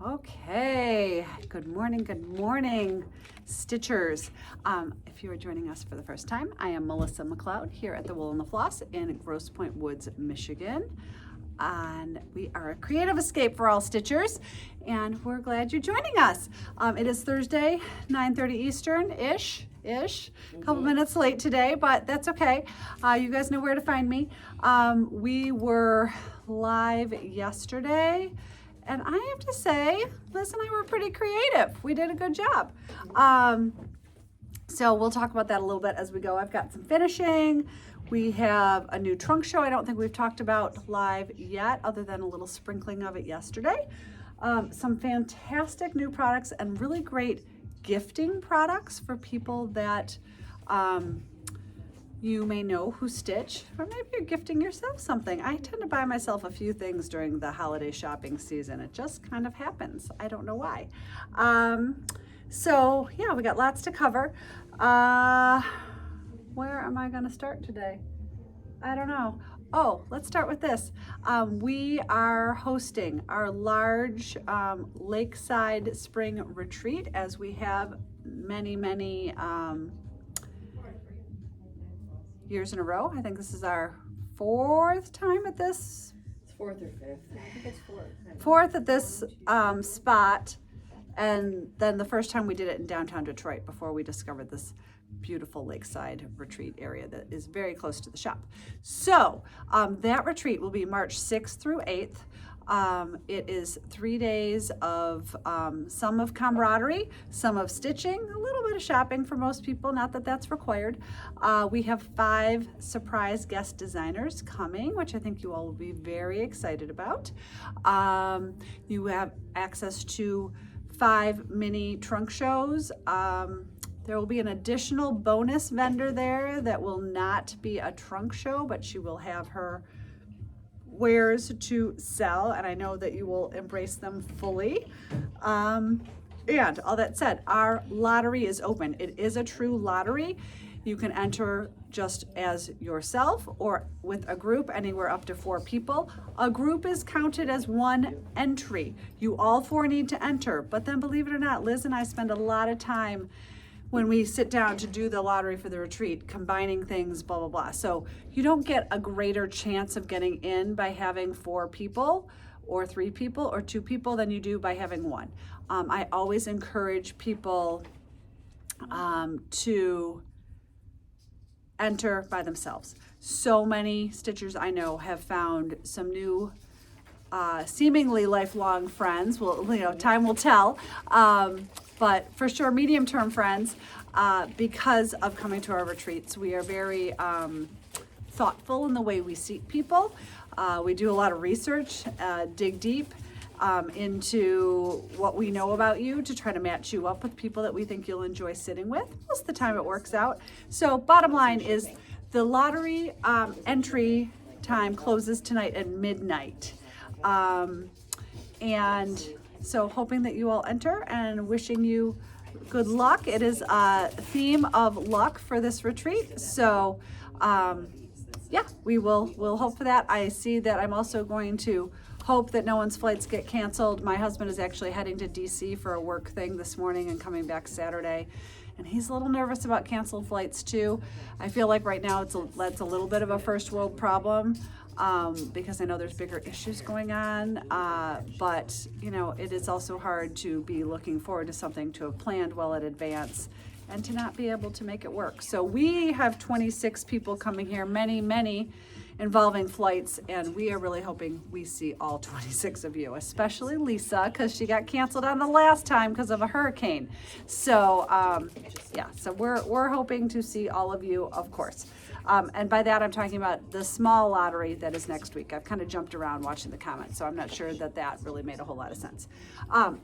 Okay, good morning, Stitchers. If you are joining us for the first time, I am Melissa McLeod here at the Wool and the Floss in Grosse Pointe Woods, Michigan. And we are a creative escape for all Stitchers, and we're glad you're joining us. It is Thursday, 9:30 Eastern-ish. A couple minutes late today, but that's okay. You guys know where to find me. We were live yesterday, and I have to say, Liz and I were pretty creative. We did a good job. So we'll talk about that a little bit as we go. I've got some finishing. We have a new trunk show I don't think we've talked about live yet, other than a little sprinkling of it yesterday. Some fantastic new products and really great gifting products for people that you may know who stitch, or maybe you're gifting yourself something. I tend to buy myself a few things during the holiday shopping season. It just kind of happens. I don't know why. So yeah, we got lots to cover. Where am I going to start today? I don't know. Oh, let's start with this. We are hosting our large lakeside spring retreat, as we have many years in a row. I think this is our fourth time at this. It's fourth or fifth. I think it's fourth. Fourth at this spot, and then the first time we did it in downtown Detroit before we discovered this beautiful lakeside retreat area that is very close to the shop. So that retreat will be March 6th through 8th. It is 3 days of some of camaraderie, some of stitching, a little bit of shopping for most people, not that that's required. We have 5 surprise guest designers coming, which I think you all will be very excited about. You have access to 5 mini trunk shows. There will be an additional bonus vendor there that will not be a trunk show, but she will have her wares to sell, and I know that you will embrace them fully. And all that said, our lottery is open. It is a true lottery. You can enter just as yourself or with a group, anywhere up to 4 people. A group is counted as 1 entry. You all 4 need to enter, but then believe it or not, Liz and I spend a lot of time when we sit down to do the lottery for the retreat, combining things, blah, blah, blah. So you don't get a greater chance of getting in by having 4 people or 3 people or 2 people than you do by having 1. I always encourage people to enter by themselves. So many stitchers I know have found some new seemingly lifelong friends. Well, time will tell. But for sure, medium-term friends, because of coming to our retreats. We are very thoughtful in the way we seek people. We do a lot of research, dig deep into what we know about you to try to match you up with people that we think you'll enjoy sitting with. Most of the time it works out. So bottom line is the lottery entry time closes tonight at midnight. And so hoping that you all enter and wishing you good luck. It is a theme of luck for this retreat. So yeah, we'll hope for that. I see that I'm also going to hope that no one's flights get canceled. My husband is actually heading to DC for a work thing this morning and coming back Saturday. And he's a little nervous about canceled flights too. I feel like right now that's a little bit of a first world problem. Because I know there's bigger issues going on, but it is also hard to be looking forward to something to have planned well in advance and to not be able to make it work. So we have 26 people coming here, many involving flights, and we are really hoping we see all 26 of you, especially Lisa, because she got canceled on the last time because of a hurricane. So yeah, so we're hoping to see all of you, of course. And by that, I'm talking about the small lottery that is next week. I've kind of jumped around watching the comments, so I'm not sure that really made a whole lot of sense.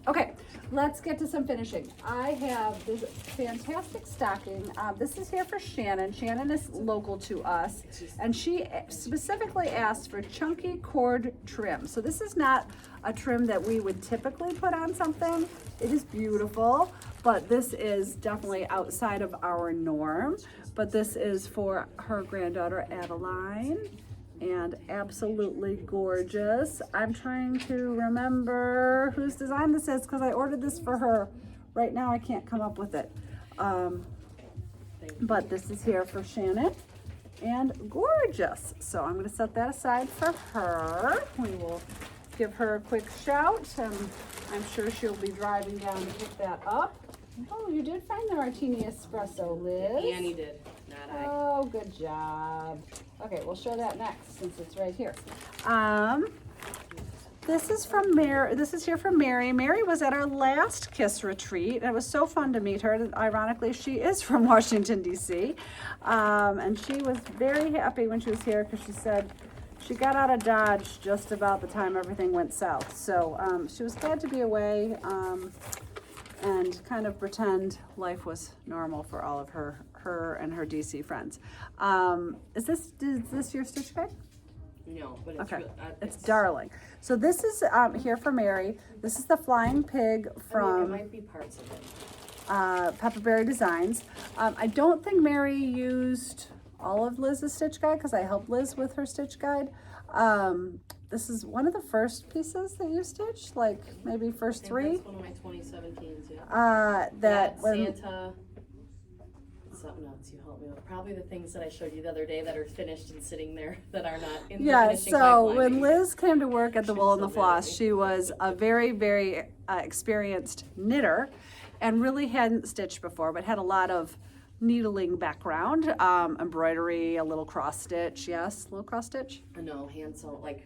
Okay, let's get to some finishing. I have this fantastic stocking. This is here for Shannon. Shannon is local to us, and she specifically asked for chunky cord trim. So this is not a trim that we would typically put on something. It is beautiful, but this is definitely outside of our norm. But this is for her granddaughter Adeline, and absolutely gorgeous. I'm trying to remember whose design this is because I ordered this for her. Right now I can't come up with it. But this is here for Shannon, and gorgeous. So I'm going to set that aside for her. We will give her a quick shout, and I'm sure she'll be driving down to pick that up. Oh, you did find the martini espresso, Liz. Annie did, not I. Oh, good job. Okay, we'll show that next since it's right here. This is from Mary. This is here from Mary. Mary was at our last KISS retreat, and it was so fun to meet her. Ironically, she is from Washington, D.C., and she was very happy when she was here because she said she got out of Dodge just about the time everything went south. So she was glad to be away and kind of pretend life was normal for all of her and her D.C. friends. Is this your stitch guide? No, but it's Okay, really, it's darling. So this is here for Mary. This is the Flying Pig it from might be parts of it. Pepperberry Designs. I don't think Mary used all of Liz's stitch guide because I helped Liz with her stitch guide. This is one of the first pieces that you stitched, like maybe first three. That's one of my 2017s, yeah. That Santa, something else you helped me with. Probably the things that I showed you the other day that are finished and sitting there that are not in the finishing so pipeline. when Liz came to work at the She's Wool and so the good Floss, at me. she was a very, very experienced knitter and really hadn't stitched before, but had a lot of needling background, embroidery, a little cross stitch. Yes, a little cross stitch. No, hand sew, like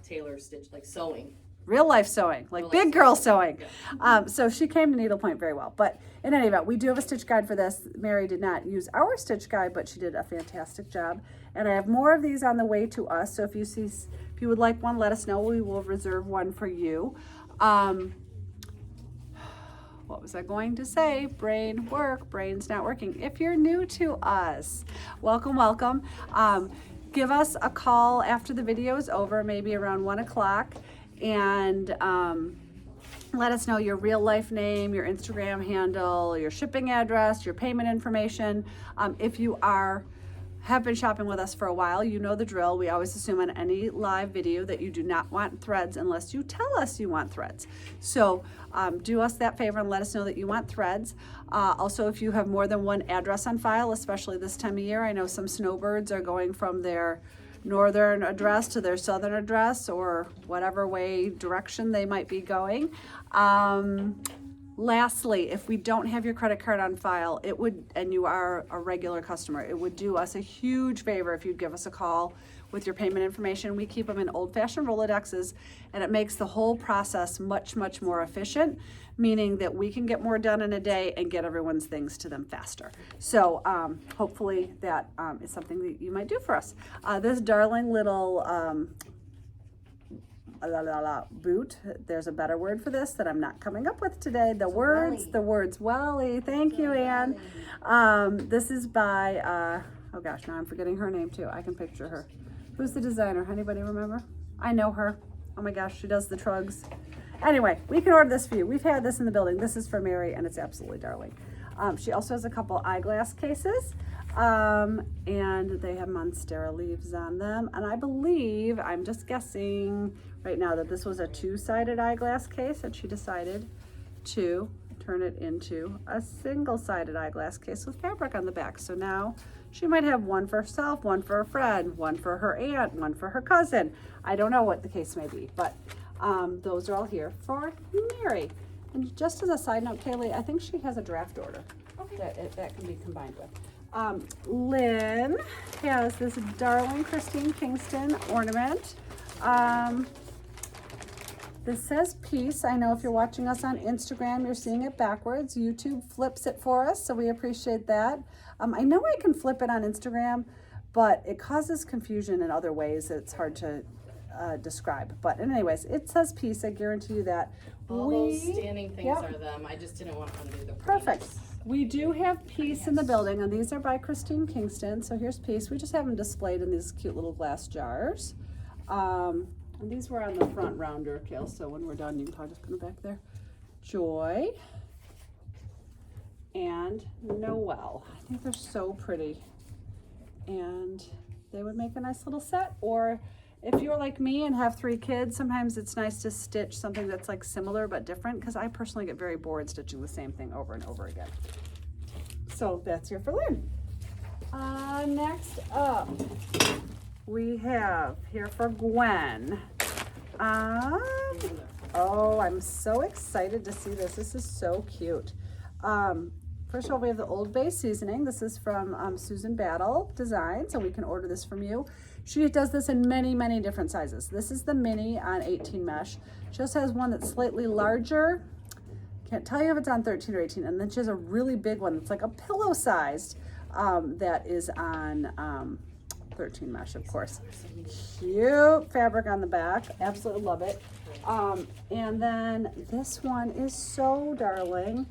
tailor stitch, like sewing. Real life sewing, like Real big life girl sewing. Yeah. So she came to Needlepoint very well. But in any event, we do have a stitch guide for this. Mary did not use our stitch guide, but she did a fantastic job. And I have more of these on the way to us. So if you would like one, let us know. We will reserve one for you. What was I going to say? Brain's not working. If you're new to us, welcome, welcome. Give us a call after the video is over, maybe around 1 o'clock, and let us know your real life name, your Instagram handle, your shipping address, your payment information. If you have been shopping with us for a while, you know the drill. We always assume on any live video that you do not want threads unless you tell us you want threads. So do us that favor and let us know that you want threads. Also, if you have more than one address on file, especially this time of year, I know some snowbirds are going from their northern address to their southern address or whatever direction they might be going. Lastly, if we don't have your credit card on file, and you are a regular customer, it would do us a huge favor if you'd give us a call with your payment information. We keep them in old-fashioned Rolodexes, and it makes the whole process much, much more efficient, meaning that we can get more done in a day and get everyone's things to them faster. So hopefully that is something that you might do for us. This darling little boot, there's a better word for this that I'm not coming up with today. The words welly. Thank you, Anne. This is by oh gosh, now I'm forgetting her name too. I can picture her. Who's the designer? Anybody remember? I know her. Oh my gosh, she does the trugs. Anyway, we can order this for you. We've had this in the building. This is for Mary, and it's absolutely darling. She also has a couple eyeglass cases, and they have Monstera leaves on them. And I believe, I'm just guessing right now, that this was a two-sided eyeglass case, and she decided to turn it into a single-sided eyeglass case with fabric on the back. So now she might have one for herself, one for a friend, one for her aunt, one for her cousin. I don't know what the case may be, but those are all here for Mary. And just as a side note, Kaylee, I think she has a draft order that can be combined with. Lynn has this darling Christine Kingston ornament. This says peace. I know if you're watching us on Instagram, you're seeing it backwards. YouTube flips it for us, so we appreciate that. I know I can flip it on Instagram, but it causes confusion in other ways. It's hard to describe. But anyways, it says peace. I guarantee you that. All those standing things are them. I just didn't want to undo the Perfect. previous. We do have peace in the building, and these are by Christine Kingston. So here's peace. We just have them displayed in these cute little glass jars. And these were on the front rounder, Kale, so when we're done, you can probably just put them back there. Joy and Noel. I think they're so pretty. And they would make a nice little set. Or if you're like me and have 3 kids, sometimes it's nice to stitch something that's like similar but different, because I personally get very bored stitching the same thing over and over again. So that's here for Lynn. Next up, we have here for Gwen. Oh, I'm so excited to see this. This is so cute. First of all, we have the Old Bay seasoning. This is from Susan Battle Designs, so we can order this from you. She does this in many, many different sizes. This is the mini on 18 mesh. She also has one that's slightly larger. Can't tell you if it's on 13 or 18. And then she has a really big one that's like a pillow sized that is on 13 mesh, of course. Cute fabric on the back. Absolutely love it. And then this one is so darling.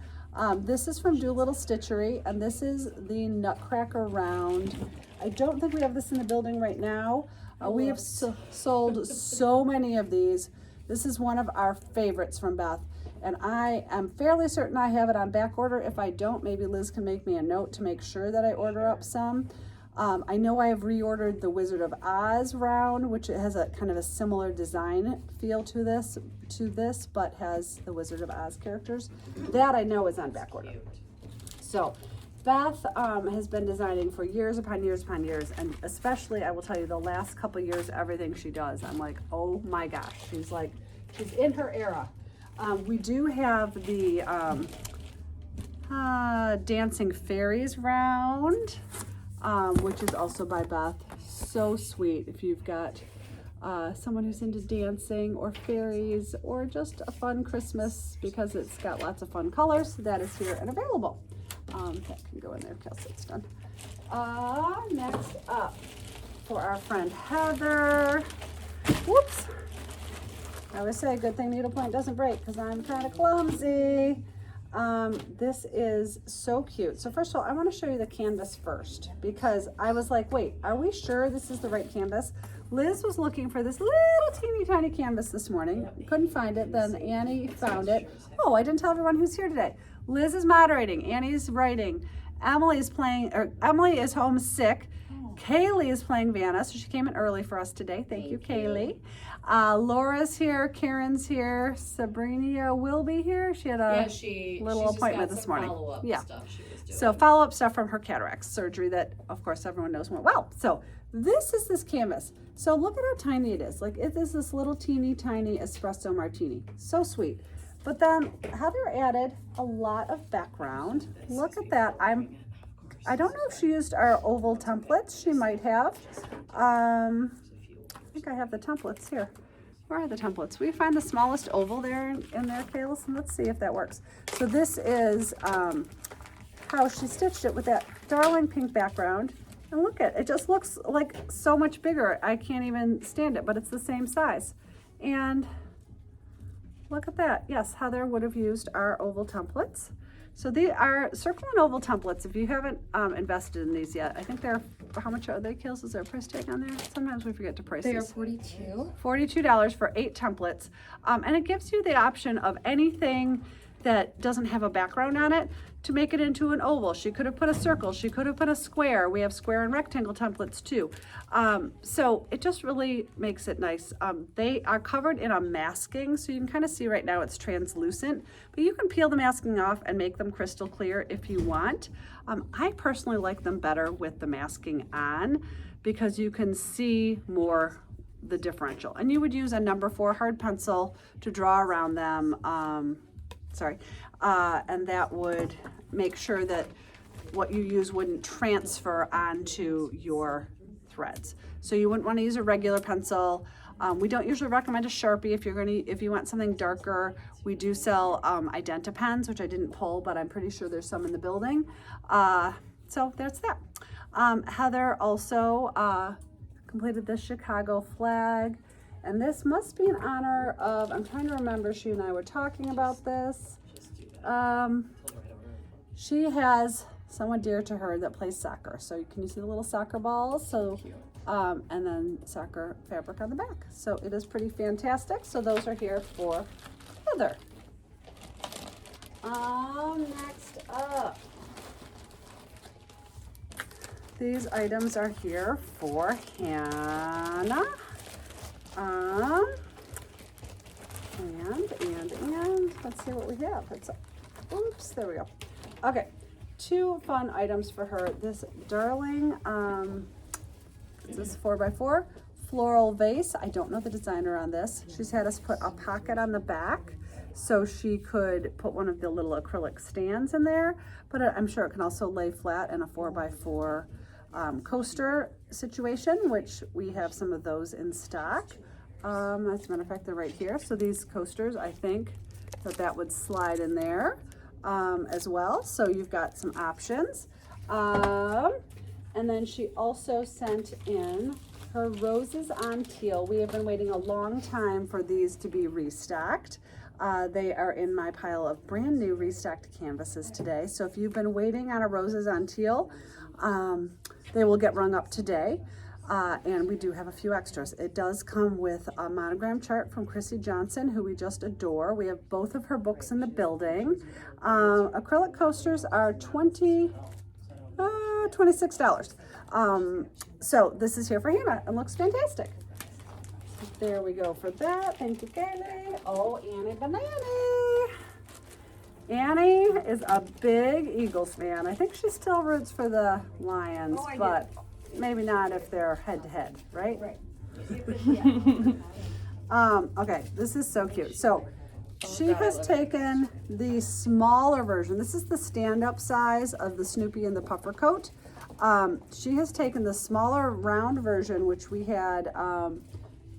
This is from Doolittle Stitchery, and this is the Nutcracker Round. I don't think we have this in the building right now. We have sold so many of these. This is one of our favorites from Beth, and I am fairly certain I have it on back order. If I don't, maybe Liz can make me a note to make sure that I order up some. I know I have reordered the Wizard of Oz round, which has a kind of a similar design feel to this, but has the Wizard of Oz characters. That I know is on back order. So Beth has been designing for years upon years upon years, and especially I will tell you the last couple years, everything she does, I'm like, oh my gosh, she's in her era. We do have the Dancing Fairies round. Which is also by Beth. So sweet if you've got someone who's into dancing or fairies or just a fun Christmas, because it's got lots of fun colors. That is here and available. That can go in there, Kelsey, it's done. Next up, for our friend Heather. Whoops. I always say good thing needlepoint doesn't break because I'm kind of clumsy. This is so cute. So first of all, I want to show you the canvas first, because I was like, wait, are we sure this is the right canvas? Liz was looking for this little teeny tiny canvas this morning. Couldn't find it. Then Annie found it. Oh, I didn't tell everyone who's here today. Liz is moderating. Annie's writing. Emily is home sick. Kaylee is playing Vanna, so she came in early for us today. Thank you, Kaylee. Laura's here, Karen's here, Sabrina will be here. She had a little appointment this morning. So follow-up stuff from her cataract surgery that, of course, everyone knows went well. So this is this canvas. So look at how tiny it is. Like, it is this little teeny tiny espresso martini. So sweet. But then Heather added a lot of background. Look at that. I don't know if she used our oval templates. She might have. I think I have the templates here. Where are the templates? We find the smallest oval there in there, Kayla, and let's see if that works. So this is how she stitched it with that darling pink background. And look at it, it just looks like so much bigger. I can't even stand it, but it's the same size. And look at that. Yes, Heather would have used our oval templates. So they are circle and oval templates. If you haven't invested in these yet, I think they're, how much are they, Kills? Is there a price tag on there? Sometimes we forget to price They are these. $42 for 8 templates. And it gives you the option of anything that doesn't have a background on it to make it into an oval. She could have put a circle. She could have put a square. We have square and rectangle templates too. So it just really makes it nice. They are covered in a masking, so you can kind of see right now it's translucent, but you can peel the masking off and make them crystal clear if you want. I personally like them better with the masking on because you can see more the differential. And you would use a number 4 hard pencil to draw around them. And that would make sure that what you use wouldn't transfer onto your threads. So you wouldn't want to use a regular pencil. We don't usually recommend a Sharpie if you want something darker. We do sell Identa pens, which I didn't pull, but I'm pretty sure there's some in the building. So there's that. Heather also completed the Chicago flag. And this must be in honor of, I'm trying to remember, she and I were talking about this. She has someone dear to her that plays soccer. So can you see the little soccer balls? So, and then soccer fabric on the back. So it is pretty fantastic. So those are here for Heather. Next up, these items are here for Hannah. And let's see what we have. Oops, there we go. Okay, 2 fun items for her. This darling, is this 4x4 floral vase. I don't know the designer on this. She's had us put a pocket on the back so she could put one of the little acrylic stands in there, but I'm sure it can also lay flat in a 4x4 coaster situation, which we have some of those in stock. As a matter of fact, they're right here. So these coasters, I think that would slide in there as well. So you've got some options. And then she also sent in her roses on teal. We have been waiting a long time for these to be restocked. They are in my pile of brand new restocked canvases today. So if you've been waiting on a roses on teal, they will get rung up today. And we do have a few extras. It does come with a monogram chart from Chrissy Johnson, who we just adore. We have both of her books in the building. Acrylic coasters are $26. So this is here for Hannah and looks fantastic. There we go for that. Thank you, Kaylee. Oh, Annie Banana. Annie is a big Eagles fan. I think she still roots for the Lions, but maybe not if they're head to head, right? Right. Okay, this is so cute. So she has taken the smaller version. This is the stand-up size of the Snoopy and the Puffer Coat. She has taken the smaller round version, which we had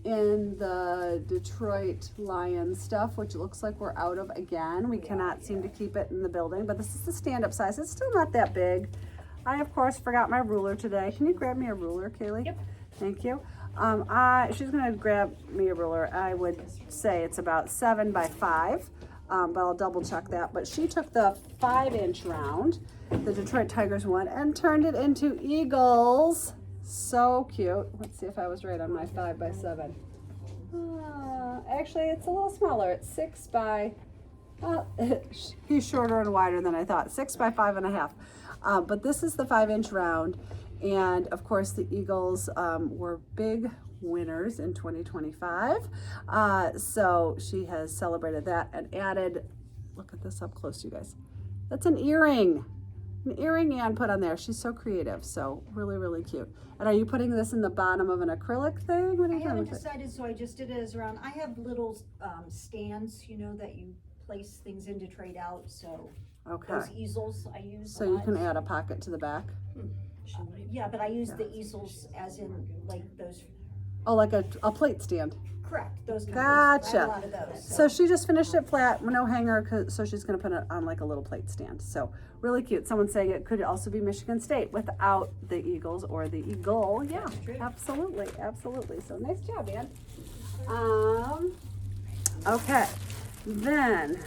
in the Detroit Lions stuff, which looks like we're out of again. We cannot seem to keep it in the building, but this is the stand-up size. It's still not that big. I, of course, forgot my ruler today. Can you grab me a ruler, Kaylee? Yep. Thank you. She's gonna grab me a ruler. I would say it's about 7 by 5, but I'll double check that. But she took the 5-inch round, the Detroit Tigers one, and turned it into Eagles. So cute. Let's see if I was right on my 5 by 7. Actually, it's a little smaller. It's 6 by, he's shorter and wider than I thought. 6 by 5.5. But this is the 5-inch round. And of course, the Eagles were big winners in 2025. So she has celebrated that and added, look at this up close, you guys. That's an earring Anne put on there. She's so creative. So really, really cute. And are you putting this in the bottom of an acrylic thing? What are you I doing haven't with it? decided, so I just did it as around. I have little stands, you know, that you place things in to trade out. So Okay. those easels I use. So you can add a pocket to the back. Yeah, but I use the easels as in like those. Oh, like a plate stand. Correct. Those. Kind Gotcha. I have a lot of those. So she just finished it flat, no hanger, so she's gonna put it on like a little plate stand. So really cute. Someone's saying it could also be Michigan State without the Eagles or the Eagle. Yeah, absolutely, absolutely. So nice job, Ann. Okay, then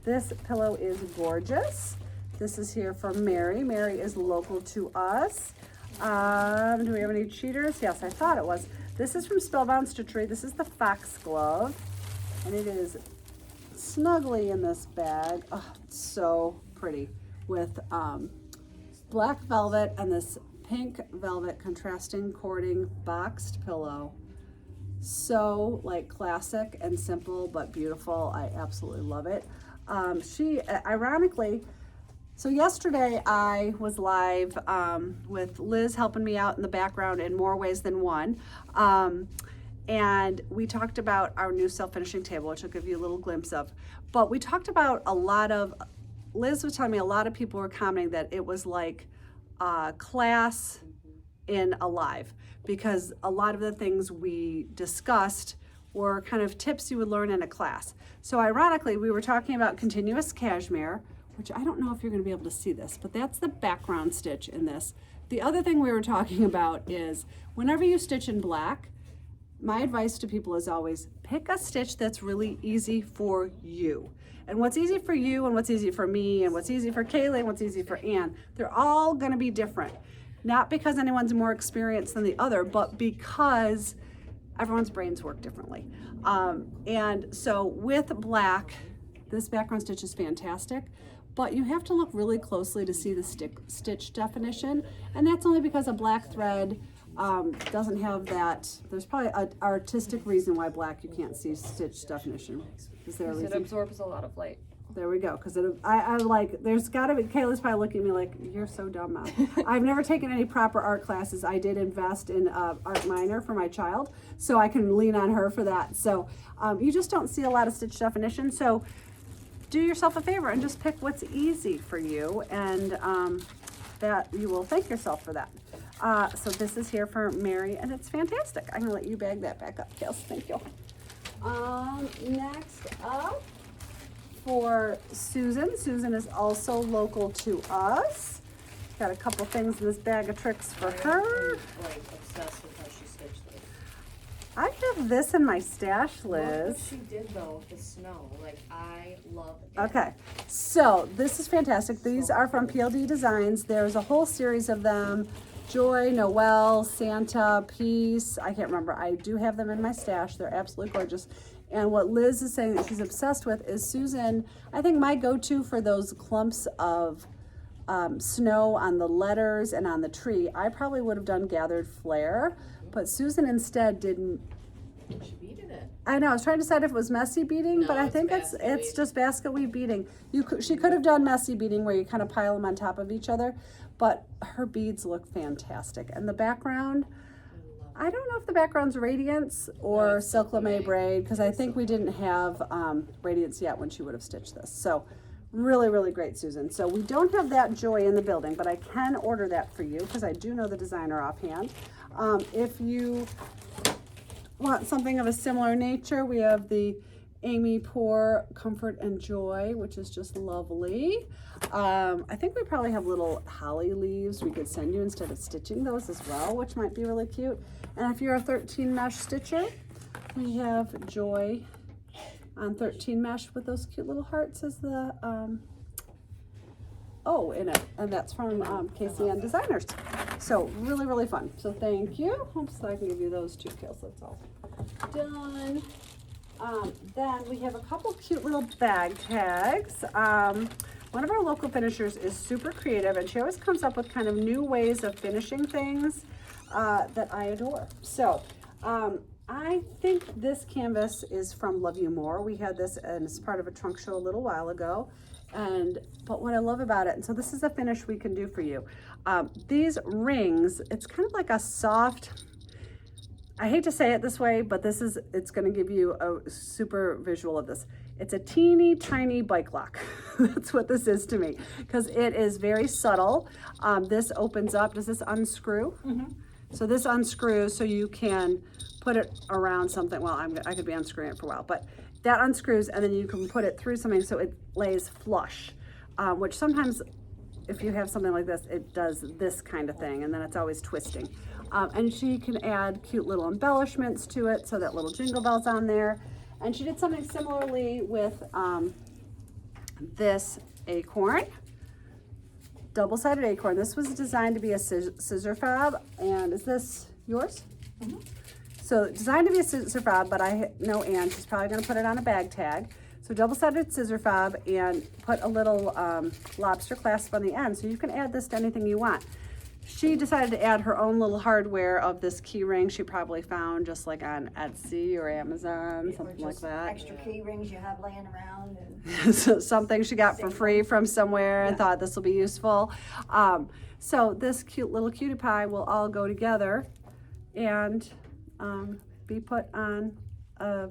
this pillow is gorgeous. This is here for Mary. Mary is local to us. Do we have any cheaters? Yes, I thought it was. This is from Spellbound Stitchery. This is the Foxglove, and it is snugly in this bag. Oh, it's so pretty with black velvet and this pink velvet contrasting cording boxed pillow. So like classic and simple but beautiful. I absolutely love it. She ironically, so yesterday I was live with Liz helping me out in the background in more ways than one. And we talked about our new self-finishing table, which I'll give you a little glimpse of. But we talked about Liz was telling me a lot of people were commenting that it was like a class in a live, because a lot of the things we discussed were kind of tips you would learn in a class. So ironically, we were talking about continuous cashmere, which I don't know if you're going to be able to see this, but that's the background stitch in this. The other thing we were talking about is whenever you stitch in black, my advice to people is always pick a stitch that's really easy for you. And what's easy for you and what's easy for me and what's easy for Kaylee and what's easy for Ann, they're all going to be different. Not because anyone's more experienced than the other, but because everyone's brains work differently. And so with black, this background stitch is fantastic. but you have to look really closely to see the stitch definition, and that's only because a black thread doesn't have that. There's probably an artistic reason why black you can't see stitch definition. Is there a It reason? absorbs a lot of light. There we go. Because I like, there's got to be, Kayla's probably looking at me like, you're so dumb, Mom. I've never taken any proper art classes. I did invest in art minor for my child, so I can lean on her for that. So you just don't see a lot of stitch definition. So do yourself a favor and just pick what's easy for you, and that you will thank yourself for that. So this is here for Mary, and it's fantastic. I'm gonna let you bag that back up, Kels. Thank you. Next up, for Susan. Susan is also local to us. Got a couple things in this bag of tricks for her. I'm, like, obsessed with how she stitched this. I have this in my stash, Look Liz. what she did though with the snow. Like, I love it. Okay, so this is fantastic. These are from PLD Designs. There's a whole series of them. Joy, Noel, Santa, Peace. I can't remember. I do have them in my stash. They're absolutely gorgeous. And what Liz is saying that she's obsessed with is Susan. I think my go-to for those clumps of snow on the letters and on the tree, I probably would have done Gathered Flare, but Susan instead didn't. She beaded it. I know, I was trying to decide if it was messy beading, No, but I it's think basket it's weave. just basket weave beading. She could have done messy beading where you kind of pile them on top of each other, but her beads look fantastic. And the background, I don't know if the background's Radiance or No, it's Silk Silk Lame Lame. Braid, because I think we didn't have Radiance yet when she would have stitched this. So really, really great, Susan. So we don't have that Joy in the building, but I can order that for you because I do know the designer offhand. If you want something of a similar nature, we have the Amy Poor Comfort and Joy, which is just lovely. I think we probably have little holly leaves we could send you instead of stitching those as well, which might be really cute. And if you're a 13 mesh stitcher, we have Joy on 13 mesh with those cute little hearts as the O in it, and that's from KCN Designers. So really, really fun. So thank you. Hopes I can give you those two kills. That's all done. Then we have a couple cute little bag tags. One of our local finishers is super creative, and she always comes up with kind of new ways of finishing things that I adore. So I think this canvas is from Love You More. We had this as part of a trunk show a little while ago. But what I love about it, and so this is a finish we can do for you. These rings, it's kind of like a soft, I hate to say it this way, but it's gonna give you a super visual of this. It's a teeny tiny bike lock. That's what this is to me, because it is very subtle. This opens up, does this unscrew? Mm-hmm. So this unscrews so you can put it around something. Well, I could be unscrewing it for a while, but that unscrews and then you can put it through something so it lays flush, which sometimes if you have something like this, it does this kind of thing and then it's always twisting. And she can add cute little embellishments to it so that little jingle bells on there. And she did something similarly with this acorn. Double-sided acorn. This was designed to be a scissor fob, and is this yours? Mm-hmm. So designed to be a scissor fob, but I know Anne, she's probably gonna put it on a bag tag. So double-sided scissor fob and put a little lobster clasp on the end, so you can add this to anything you want. She decided to add her own little hardware of this key ring she probably found just like on Etsy or Amazon, something like that. Extra key rings you have laying around. And So something she got for free from somewhere and thought this will be useful. So this cute little cutie pie will all go together and be put on a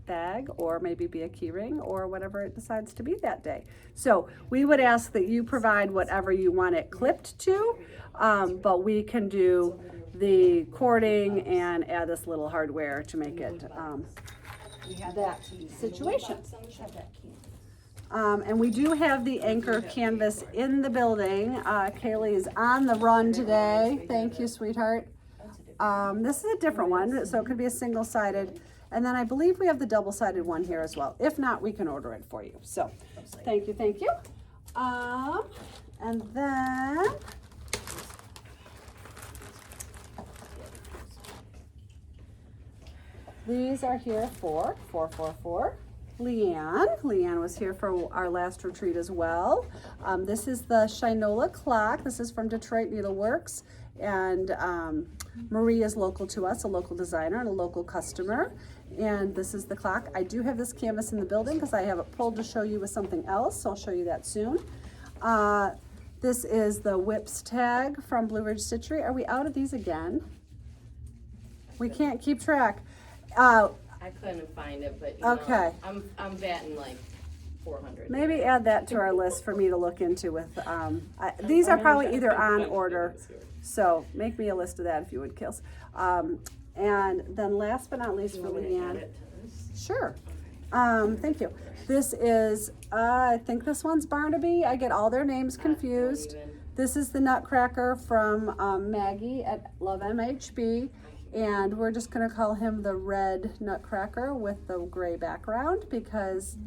bag or maybe be a key ring or whatever it decides to be that day. So we would ask that you provide whatever you want it clipped to, but we can do the cording and add this little hardware to make it we have that key. situation. We have that key. And we do have the anchor canvas in the building. Kaylee is on the run today. Thank you, sweetheart. This is a different one, so it could be a single-sided. And then I believe we have the double-sided one here as well. If not, we can order it for you. So, thank you, thank you. And then these are here for 444. Leanne. Leanne was here for our last retreat as well. This is the Shinola clock. This is from Detroit Needleworks. And Marie is local to us, a local designer and a local customer. And this is the clock. I do have this canvas in the building because I have it pulled to show you with something else. So I'll show you that soon. This is the Whips tag from Blue Ridge Stitchery. Are we out of these again? We can't keep track. I couldn't find it, but you Okay. know, I'm batting like 400. Maybe add that to our list for me to look into with, these are probably either on order, so make me a list of that if you would, Kills. And then last but not least Do for you want me to add Leanne. it to this? Sure. Thank you. This is, I think this one's Barnaby. I get all their names confused. Don't even- This is the Nutcracker from Maggie at Love MHB. And we're just gonna call him the red Nutcracker with the gray background because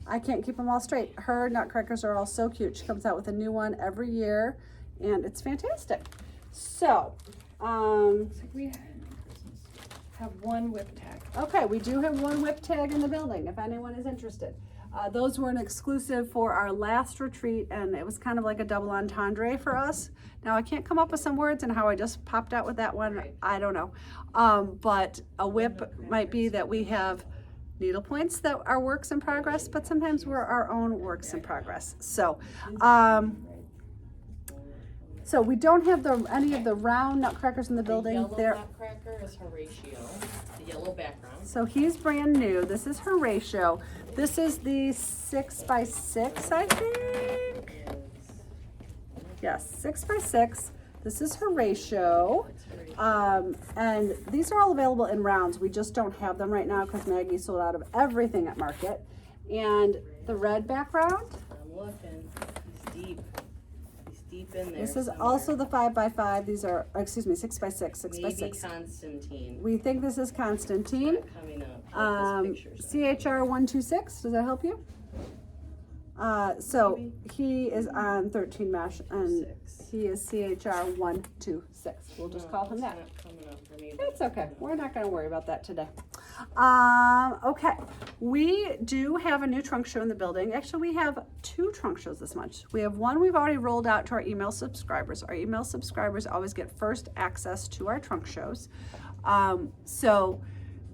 I can't keep them all straight. Her Nutcrackers are all so cute. She comes out with a new one every year and it's fantastic. So, We have one whip tag. okay, we do have one whip tag in the building if anyone is interested. Those were an exclusive for our last retreat and it was kind of like a double entendre for us. Now I can't come up with some words and how I just popped out with that one, I don't know. But a whip might be that we have needlepoints that are works in progress, but sometimes we're our own works in progress. So, so we don't have any of the round nutcrackers in the building. The yellow They're nutcracker is Horatio, the yellow background. So he's brand new. This is Horatio. This is the 6x6, I think. Yes, 6x6. This is Horatio. And these are all available in rounds. We just don't have them right now because Maggie sold out of everything at Market. And the red background. I'm looking. He's deep. He's deep in there. This is somewhere. also the 5x5. These are, excuse me, 6x6, 6x6. Maybe Constantine. We think this is Constantine. Not coming up. Like this picture's CHR 126, does that help you? So he is on 13 mesh and he is CHR 126. We'll just call him that. It's not coming up for me. It's okay. We're not going to worry about that today. Okay. We do have a new trunk show in the building. Actually, we have 2 trunk shows this month. We have one we've already rolled out to our email subscribers. Our email subscribers always get first access to our trunk shows. So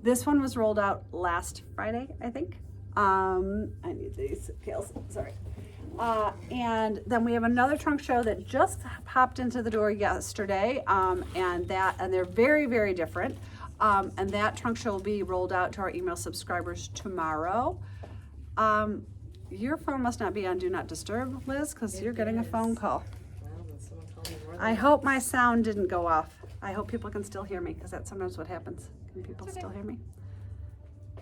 this one was rolled out last Friday, I think. I need these scales, sorry. And then we have another trunk show that just popped into the door yesterday, and they're very, very different. And that trunk show will be rolled out to our email subscribers tomorrow. Your phone must not be on Do Not Disturb, Liz, because you're getting a phone call. Well, then someone call me more than I hope my sound didn't go off. I hope people can still hear me, because that's sometimes what happens. Can people still hear me?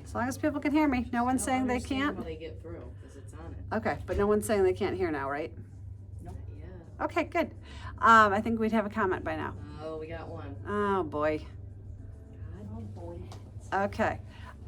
As long as people can hear me. No one's saying they understand can't. how they get through, because it's on it. Okay, but no one's saying they can't hear now, right? Not yet. Okay, good. I think we'd have a comment by now. Oh, we got one. Oh, boy. Oh, boy. Okay.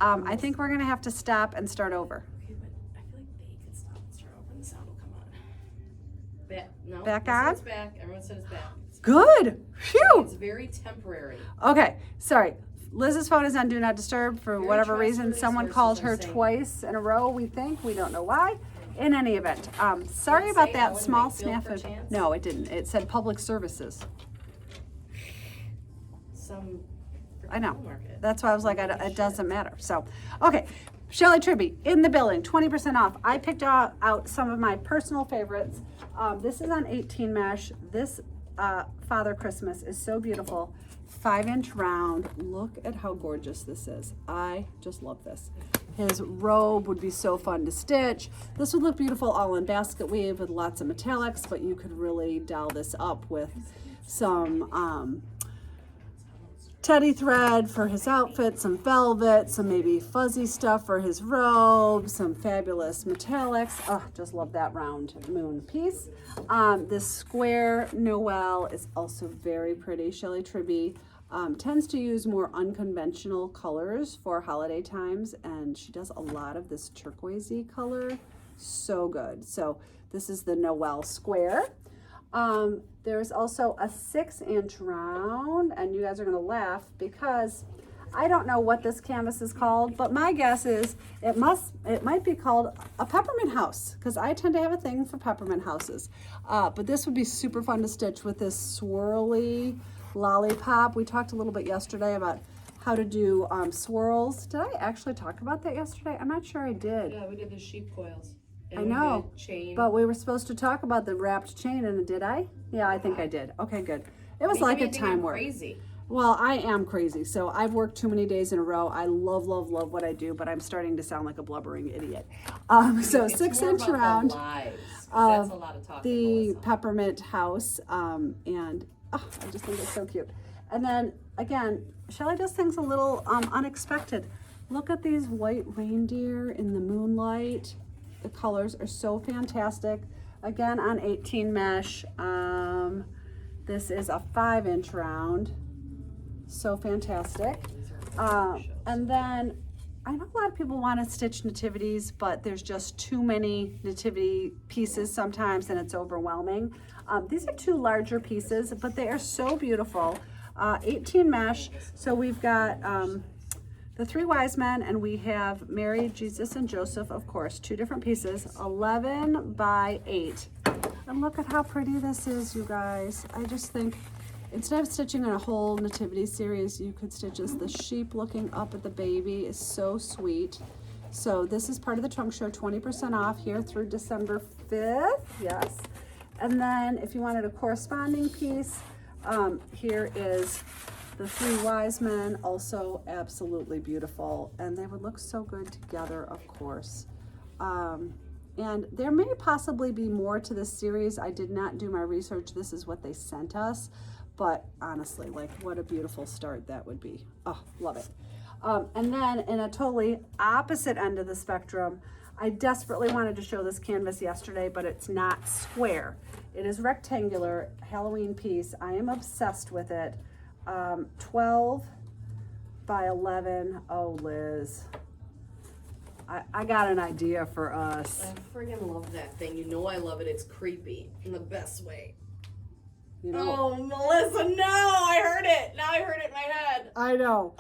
I think we're gonna have to stop and start over. Okay, but I feel like they could stop and start over and the sound will come on. Back, no. Back they said on? It's back. Everyone said it's back. Good. Phew. It's very temporary. Okay, sorry. Liz's phone is on Do Not Disturb for Very whatever reason. trustworthy Someone sources called are her saying. twice in a row, we think. We don't know why. In any event, sorry Did it about say that Ellen small Wakefield, snafu. perchance? No, it didn't. It said public services. Some. I know. freaking market. That's why I was like, Holy it shit. doesn't matter. So, okay. Shelly Tribby in the building, 20% off. I picked out some of my personal favorites. This is on 18 mesh. This Father Christmas is so beautiful. 5-inch round. Look at how gorgeous this is. I just love this. His robe would be so fun to stitch. This would look beautiful all in basket weave with lots of metallics, but you could really doll this up with some teddy thread for his outfit, some velvet, some maybe fuzzy stuff for his robe, some fabulous metallics. Oh, just love that round moon piece. This square Noel is also very pretty. Shelly Tribby tends to use more unconventional colors for holiday times, and she does a lot of this turquoisey color. So good. So this is the Noel square. There's also a 6-inch round, and you guys are gonna laugh because I don't know what this canvas is called, but my guess is it might be called a peppermint house, because I tend to have a thing for peppermint houses. But this would be super fun to stitch with this swirly lollipop. We talked a little bit yesterday about how to do swirls. Did I actually talk about that yesterday? I'm not sure I did. Yeah, we did the sheep coils. I know, We did chain. but we were supposed to talk about the wrapped chain, and did I? Yeah, I think I did. Okay, good. It was like a time work. Crazy. Well, I am crazy. So I've worked too many days in a row. I love, love, love what I do, but I'm starting to sound like a blubbering idiot. So It's 6 more inch about the round lives, 'cause that's a lot of talking, the Melissa. peppermint house, and I just think it's so cute. And then again, Shelly does things a little unexpected. Look at these white reindeer in the moonlight. The colors are so fantastic. Again, on 18 mesh. This is a 5 inch round. So fantastic. And then I know a lot of people want to stitch nativities, but there's just too many nativity pieces sometimes and it's overwhelming. These are 2 larger pieces, but they are so beautiful. 18 mesh. So we've got the 3 wise men, and we have Mary, Jesus, and Joseph, of course, 2 different pieces, 11 by 8. And look at how pretty this is, you guys. I just think instead of stitching in a whole nativity series, you could stitch this. The sheep looking up at the baby is so sweet. So this is part of the trunk show, 20% off here through December 5th, yes. And then if you wanted a corresponding piece, here is the 3 wise men, also absolutely beautiful, and they would look so good together, of course. And there may possibly be more to this series. I did not do my research. This is what they sent us, but honestly, like, what a beautiful start that would be. Oh, love it. And then in a totally opposite end of the spectrum, I desperately wanted to show this canvas yesterday, but it's not square. It is rectangular, Halloween piece. I am obsessed with it. 12 by 11. Oh, Liz, I got an idea for us. I friggin' love that thing. You know I love it. It's creepy in the best way. You know, Oh, Melissa, no! I heard it. Now I heard it in my head. I know.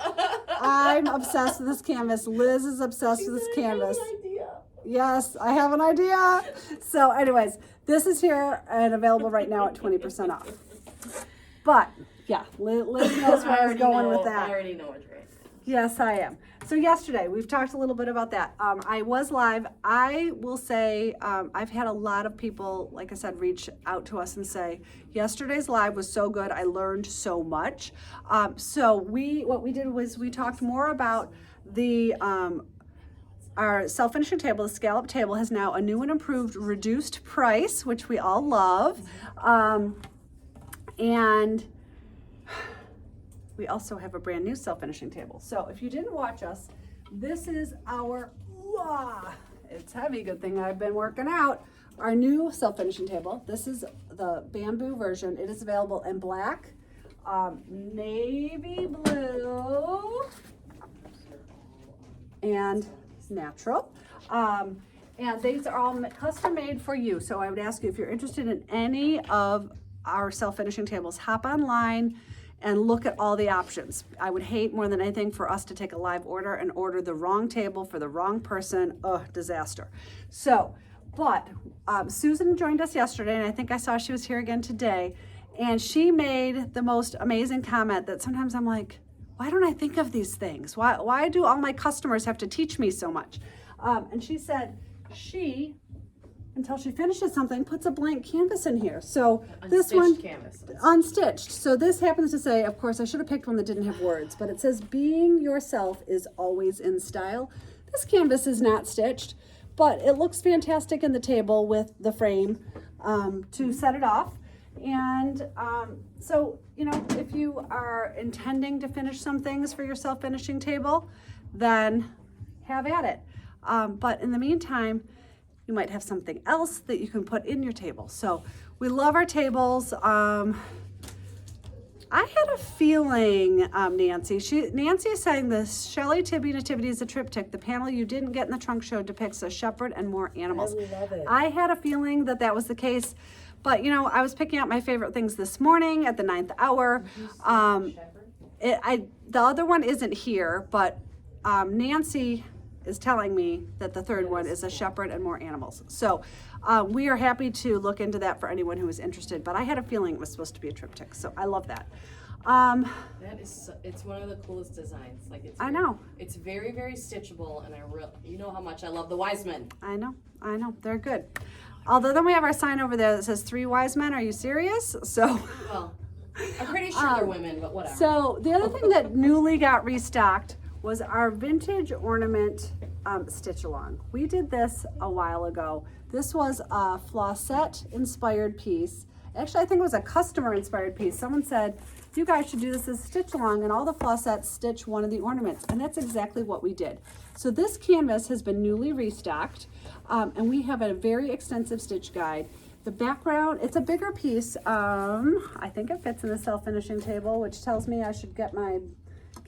I'm obsessed with this canvas. Liz is obsessed with this canvas. I have an idea. Yes, I have an idea. So anyways, this is here and available right now at 20% off. But yeah, Liz knows where I was going with that. I already know what you're right. Yes, I am. So yesterday, we've talked a little bit about that. I was live. I will say I've had a lot of people, like I said, reach out to us and say, yesterday's live was so good. I learned so much. So what we did was we talked more about the our self-finishing table. The scallop table has now a new and improved reduced price, which we all love. And we also have a brand new self-finishing table. So if you didn't watch us, this is our, it's heavy, good thing I've been working out, our new self-finishing table. This is the bamboo version. It is available in black, navy blue, and natural. And these are all custom made for you. So I would ask you, if you're interested in any of our self-finishing tables, hop online and look at all the options. I would hate more than anything for us to take a live order and order the wrong table for the wrong person. Oh, disaster. So, but Susan joined us yesterday, and I think I saw she was here again today, and she made the most amazing comment that sometimes I'm like, why don't I think of these things? Why do all my customers have to teach me so much? And she said she, until she finishes something, puts a blank canvas in here. So this one, canvas. unstitched. So this happens to say, of course, I should have picked one that didn't have words, but it says, being yourself is always in style. This canvas is not stitched, but it looks fantastic in the table with the frame to set it off. And so, you know, if you are intending to finish some things for your self-finishing table, then have at it. But in the meantime, you might have something else that you can put in your table. So we love our tables. I had a feeling, Nancy is saying this, Shelly Tibby Nativity is a triptych. The panel you didn't get in the trunk show depicts a shepherd and more animals. I love it. I had a feeling that that was the case, but you know, I was picking out my favorite things this morning at the 9th hour. the other one isn't here, but Nancy is telling me that the third one is a shepherd and more animals. So we are happy to look into that for anyone who is interested, but I had a feeling it was supposed to be a triptych, so I love that. That is, it's one of the coolest designs. Like it's. I know. It's very, very stitchable, and you know how much I love the wise men. I know, they're good. Although then we have our sign over there that says 3 wise men, are you serious? So. Well, I'm pretty sure they're women, but whatever. So the other thing that newly got restocked was our vintage ornament stitch along. We did this a while ago. This was a Flossette inspired piece. Actually, I think it was a customer inspired piece. Someone said, you guys should do this as stitch along, and all the Flossettes stitch one of the ornaments, and that's exactly what we did. So this canvas has been newly restocked, and we have a very extensive stitch guide. The background, it's a bigger piece. I think it fits in the self-finishing table, which tells me I should get my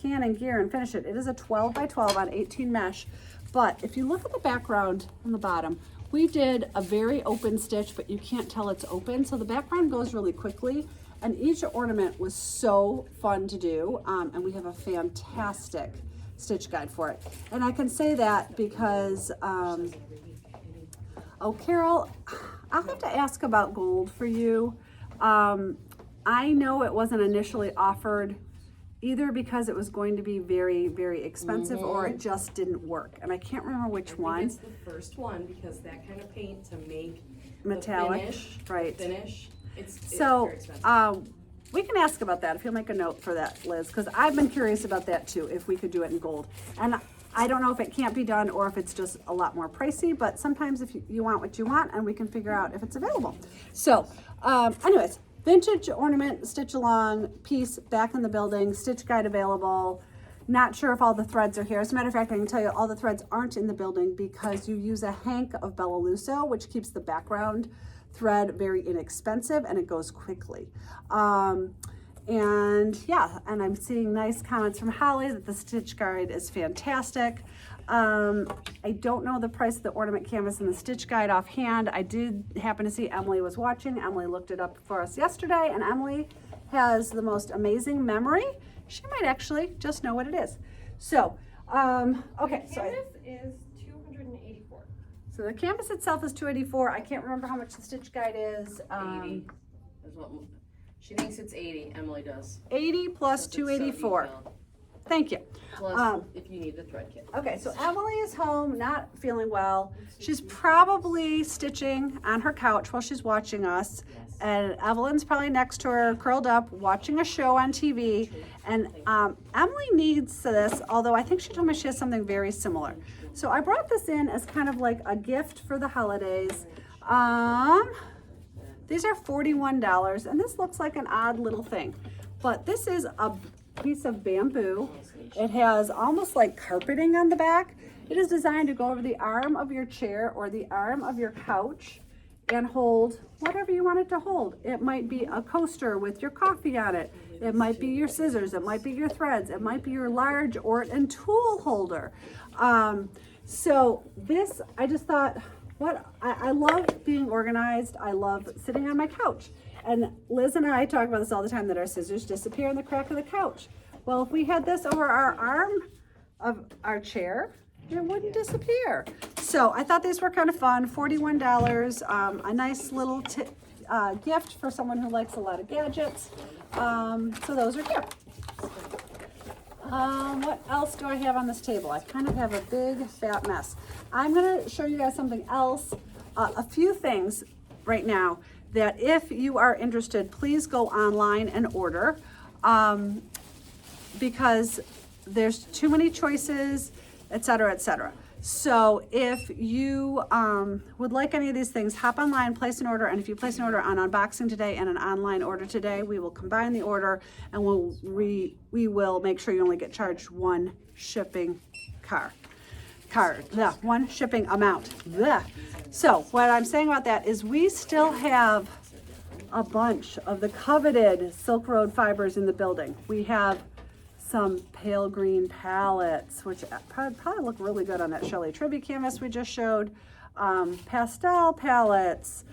can and gear and finish it. It is a 12 by 12 on 18 mesh, but if you look at the background on the bottom, we did a very open stitch, but you can't tell it's open, so the background goes really quickly, and each ornament was so fun to do, and we have a fantastic stitch guide for it. And I can say that because, oh, Carol, I'll have to ask about gold for you. I know it wasn't initially offered either because it was going to be very, very expensive, or it just didn't work. And I can't remember which one. It's the first one because that kind of paint to make Metallic, the finish, right. It's So, very expensive. we can ask about that if you'll make a note for that, Liz, because I've been curious about that too, if we could do it in gold. And I don't know if it can't be done or if it's just a lot more pricey, but sometimes if you want what you want, and we can figure out if it's available. So, anyways, vintage ornament stitch along piece back in the building, stitch guide available. Not sure if all the threads are here. As a matter of fact, I can tell you all the threads aren't in the building because you use a hank of Bellaluso, which keeps the background thread very inexpensive and it goes quickly. And yeah, and I'm seeing nice comments from Holly that the stitch guide is fantastic. I don't know the price of the ornament canvas and the stitch guide offhand. I did happen to see Emily was watching. Emily looked it up for us yesterday, and Emily has the most amazing memory. She might actually just know what it is. So, okay. The canvas is $284. So the canvas itself is $284. I can't remember how much the stitch guide is. 80 is what she thinks it's 80. Emily does. 80 plus Because it's so 284. detailed. Thank you. Plus, if you need the thread kit. Okay, so Emily is home, not feeling well. She's probably stitching on her couch while she's watching us. Yes. And Evelyn's probably next to her, curled up, watching a show on TV. And Emily needs this, although I think she told me she has something very similar. So I brought this in as kind of like a gift for the holidays. These are $41, and this looks like an odd little thing. But this is a piece of bamboo. It has almost like carpeting on the back. It is designed to go over the arm of your chair or the arm of your couch and hold whatever you want it to hold. It might be a coaster with your coffee on it. It might be your scissors. It might be your threads. It might be your large Ort and tool holder. So this, I just thought, I love being organized. I love sitting on my couch. And Liz and I talk about this all the time, that our scissors disappear in the crack of the couch. Well, if we had this over our arm of our chair, it wouldn't disappear. So I thought these were kind of fun, $41, a nice little gift for someone who likes a lot of gadgets. So those are here. What else do I have on this table? I kind of have a big fat mess. I'm gonna show you guys something else, a few things right now that if you are interested, please go online and order, because there's too many choices, et cetera, et cetera. So if you would like any of these things, hop online, place an order, and if you place an order on unboxing today and an online order today, we will combine the order and we will make sure you only get charged one shipping one shipping amount. Blech. So what I'm saying about that is we still have a bunch of the coveted Silk Road fibers in the building. We have some pale green palettes, which probably look really good on that Shelley Tribute canvas we just showed. Pastel palettes,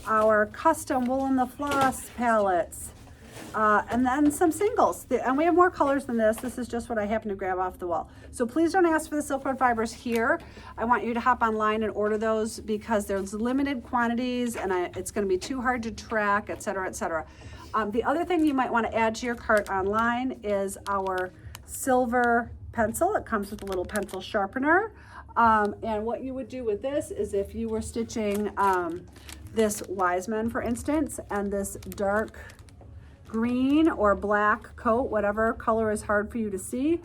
our custom Wool in the Floss palettes. And then some singles. And we have more colors than this. This is just what I happen to grab off the wall. So please don't ask for the silkwood fibers here. I want you to hop online and order those because there's limited quantities and it's going to be too hard to track, et cetera, et cetera. The other thing you might want to add to your cart online is our silver pencil. It comes with a little pencil sharpener. And what you would do with this is if you were stitching this Wiseman, for instance, and this dark green or black coat, whatever color is hard for you to see,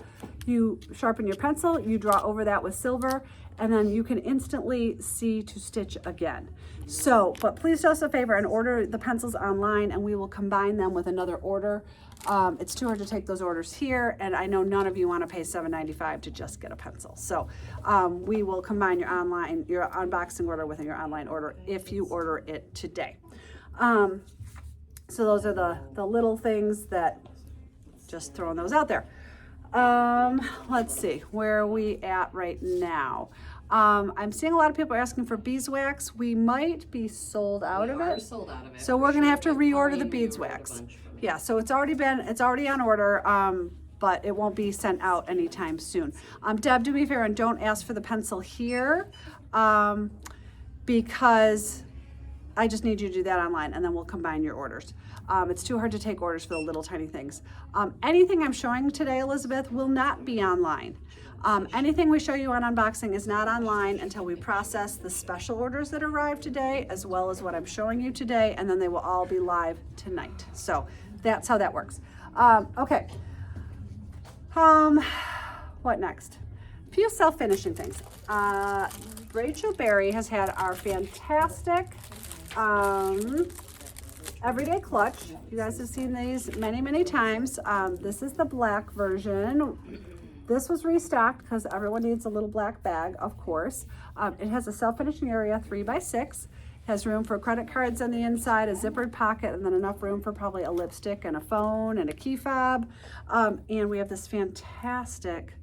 you sharpen your pencil, you draw over that with silver, and then you can instantly see to stitch again. So, but please do us a favor and order the pencils online and we will combine them with another order. It's too hard to take those orders here, and I know none of you want to pay $7.95 to just get a pencil. So we will combine your unboxing order with your online order if you order it today. So those are the little things that, just throwing those out there. Let's see, where are we at right now? I'm seeing a lot of people asking for beeswax. We might be sold out of it. Sold out of it. So we're gonna have to reorder the beeswax. Yeah, so it's already on order, but it won't be sent out anytime soon. Deb, do me a favor and don't ask for the pencil here, because I just need you to do that online and then we'll combine your orders. It's too hard to take orders for the little tiny things. Anything I'm showing today, Elizabeth, will not be online. Anything we show you on unboxing is not online until we process the special orders that arrived today, as well as what I'm showing you today, and then they will all be live tonight. So that's how that works. Okay. What next? A few self-finishing things. Rachel Berry has had our fantastic everyday clutch. You guys have seen these many, many times. This is the black version. This was restocked because everyone needs a little black bag, of course. It has a self-finishing area, 3x6. Has room for credit cards on the inside, a zippered pocket, and then enough room for probably a lipstick and a phone and a key fob. And we have this fantastic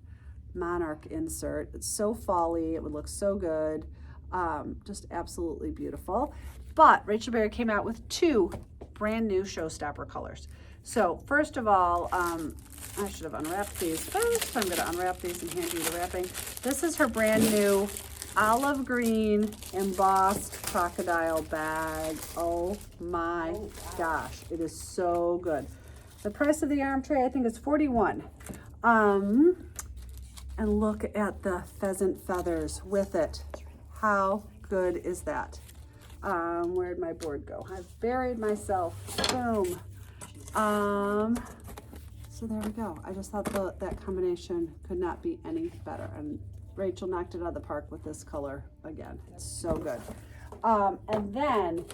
monarch insert. It's so fall-y, it would look so good. Just absolutely beautiful. But Rachel Berry came out with two brand new showstopper colors. So first of all, I should have unwrapped these first. I'm gonna unwrap these and hand you the wrapping. This is her brand new olive green embossed crocodile bag. Oh my gosh, it is so good. The price of the arm tray, I think, is $41. And look at the pheasant feathers with it. How good is that? Where'd my board go? I've buried myself. Boom. So there we go. I just thought that combination could not be any better. And Rachel knocked it out of the park with this color again. It's so good. And then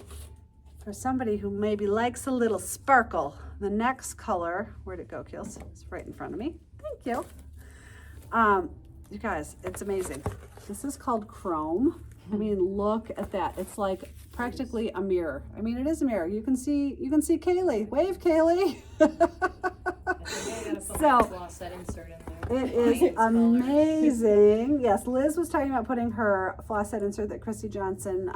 for somebody who maybe likes a little sparkle, the next color, where'd it go, Keels? It's right in front of me. Thank you. You guys, it's amazing. This is called Chrome. I mean, look at that. It's like practically a mirror. I mean, it is a mirror. You can see Kaylee. Wave, Kaylee. So Floss that insert in there. it is amazing. Yes, Liz was talking about putting her floss set insert that Chrissy Johnson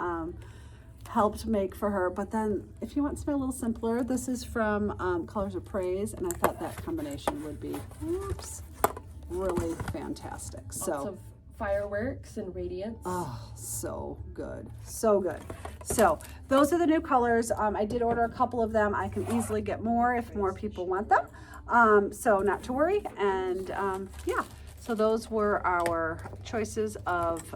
helped make for her. But then if you want something a little simpler, this is from Colors of Praise. And I thought that combination would be, really fantastic. Lots So. of fireworks and radiance. Oh, so good. So good. So those are the new colors. I did order a couple of them. I can easily get more if more people want them. So not to worry. And yeah, so those were our choices of